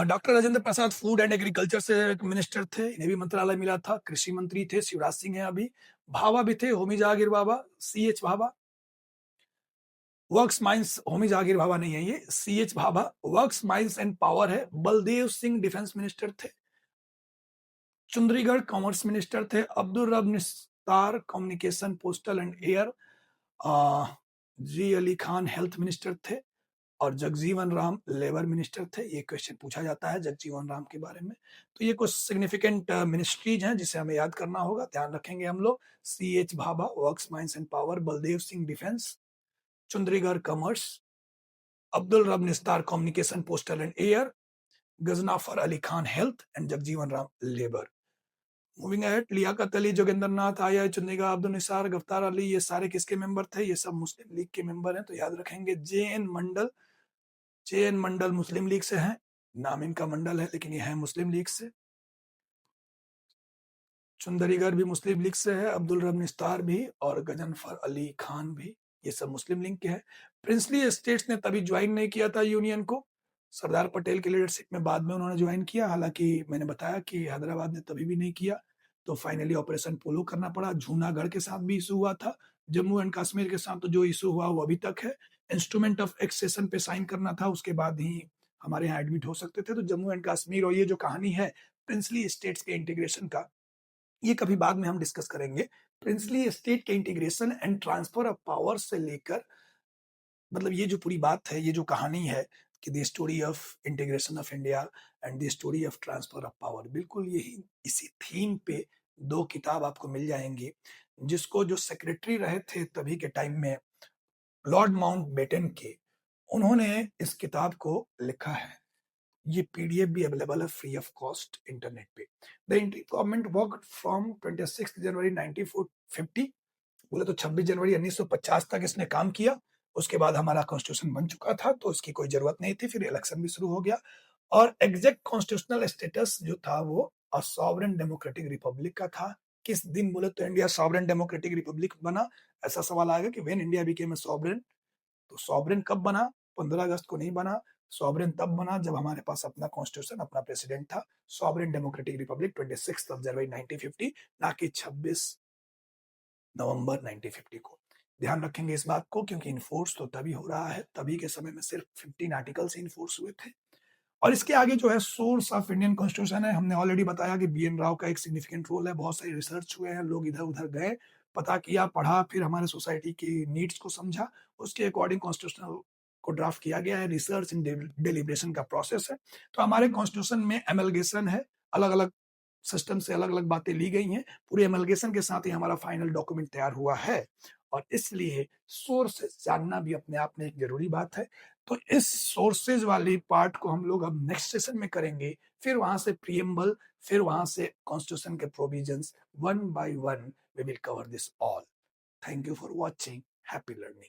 [SPEAKER 1] Doctor Rajendra Prasad food and agriculture से मिनिस्टर थे, इन्हें भी मंत्रालय मिला था। कृषि मंत्री थे शिवराज सिंह हैं अभी। भाभा भी थे, Homi Jehangir Bhabha, C H Bhabha. Works mines, Homi Jehangir Bhabha नहीं है ये, C H Bhabha. Works mines and power है। बलदेव सिंह डिफेंस मिनिस्टर थे। चुंद्रीगढ़ कॉमर्स मिनिस्टर थे। Abdul Rab Nishtar communication postal and air. G Ali Khan health minister थे। और जगजीवन राम लेबर मिनिस्टर थे। ये क्वेश्चन पूछा जाता है जगजीवन राम के बारे में। तो ये कुछ सिग्निफिकेंट मिनिस्ट्रीज हैं जिसे हमें याद करना होगा, ध्यान रखेंगे हम लोग। C H Bhabha works mines and power, Baldev Singh defence, Chundrigar commerce, Abdul Rab Nishtar communication postal and air, Ghazanfar Ali Khan health and Jagjivan Ram labour. Moving ahead, Liaquat Ali, Jogendra Nath, आया चुन्नीगा, अब्दुल निसार, गफ्तार अली, ये सारे किसके मेंबर थे? ये सब मुस्लिम लीग के मेंबर हैं, तो याद रखेंगे। जे एन मंडल मुस्लिम लीग से हैं, नाम इनका मंडल है लेकिन ये है मुस्लिम लीग से। चुंदरीगढ़ भी मुस्लिम लीग से है, अब्दुल रब निस्तार भी और गजनफर अली खान भी, ये सब मुस्लिम लीग के हैं। प्रिंसली स्टेट्स ने तभी ज्वाइन नहीं किया था यूनियन को, सरदार पटेल की लीडरशिप में बाद में उन्होंने ज्वाइन किया। हालांकि मैंने बताया कि हैदराबाद ने तभी भी नहीं किया, तो फाइनली ऑपरेशन पोलो करना पड़ा। जूनागढ़ के साथ भी इशू हुआ था। जम्मू एंड कश्मीर के साथ तो जो इशू हुआ वो अभी तक है। इंस्ट्रूमेंट ऑफ एक्सेशन पे साइन करना था, उसके बाद ही हमारे यहाँ एडमिट हो सकते थे। तो जम्मू एंड कश्मीर और ये जो कहानी है प्रिंसली स्टेट्स के इंटीग्रेशन का, ये कभी बाद में हम डिस्कस करेंगे। प्रिंसली स्टेट के integration and transfer of power से लेकर, मतलब ये जो पूरी बात है, ये जो कहानी है कि the story of integration of India and the story of transfer of power, बिल्कुल यही इसी थीम पे 2 किताब आपको मिल जाएंगी। जिसको जो सेक्रेटरी रहे थे तभी के टाइम में लॉर्ड माउंटबेटन के, उन्होंने इस किताब को लिखा है। ये पीडीएफ भी अवेलेबल है फ्री ऑफ कॉस्ट इंटरनेट पे। The Indian government worked from 26 जनवरी 1950, बोले तो 26 जनवरी 1950 तक इसने काम किया। उसके बाद हमारा कॉन्स्टिट्यूशन बन चुका था, तो इसकी कोई जरूरत नहीं थी। फिर इलेक्शन भी शुरू हो गया और एग्जैक्ट कॉन्स्टिट्यूशनल स्टेटस जो था वो सॉवरेन डेमोक्रेटिक रिपब्लिक का था। किस दिन बोले तो इंडिया सॉवरेन डेमोक्रेटिक रिपब्लिक बना, ऐसा सवाल आएगा कि when India became a sovereign. तो सॉवरेन कब बना? 15 अगस्त को नहीं बना। सॉवरेन तब बना जब हमारे पास अपना कॉन्स्टिट्यूशन, अपना प्रेसिडेंट था। सॉवरेन डेमोक्रेटिक रिपब्लिक 26 जनवरी 1950, ना कि 26 नवंबर 1950 को। ध्यान रखेंगे इस बात को, क्योंकि इन्फोर्स तो तभी हो रहा है, तभी के समय में सिर्फ 15 आर्टिकल्स इन्फोर्स हुए थे। और इसके आगे जो है सोर्स ऑफ इंडियन कॉन्स्टिट्यूशन है। हमने ऑलरेडी बताया कि बी एन राव का एक सिग्निफिकेंट रोल है। बहुत सारे रिसर्च हुए हैं, लोग इधर उधर गए, पता किया, पढ़ा, फिर हमारे सोसाइटी की नीड्स को समझा, उसके अकॉर्डिंग कॉन्स्टिट्यूशनल को ड्राफ्ट किया गया है। रिसर्च इन डिलिब्रेशन का प्रोसेस है। तो हमारे कॉन्स्टिट्यूशन में एमलगेशन है, अलग अलग सिस्टम से अलग अलग बातें ली गई हैं। पूरे एमलगेशन के साथ ही हमारा फाइनल डॉक्यूमेंट तैयार हुआ है, और इसलिए सोर्सेस जानना भी अपने आप में एक जरूरी बात है। तो इस सोर्सेज वाली पार्ट को हम लोग अब नेक्स्ट सेशन में करेंगे। फिर वहां से प्रियम्बल, फिर वहां से कॉन्स्टिट्यूशन के provisions, one by one we will cover this all. Thank you for watching. Happy learning.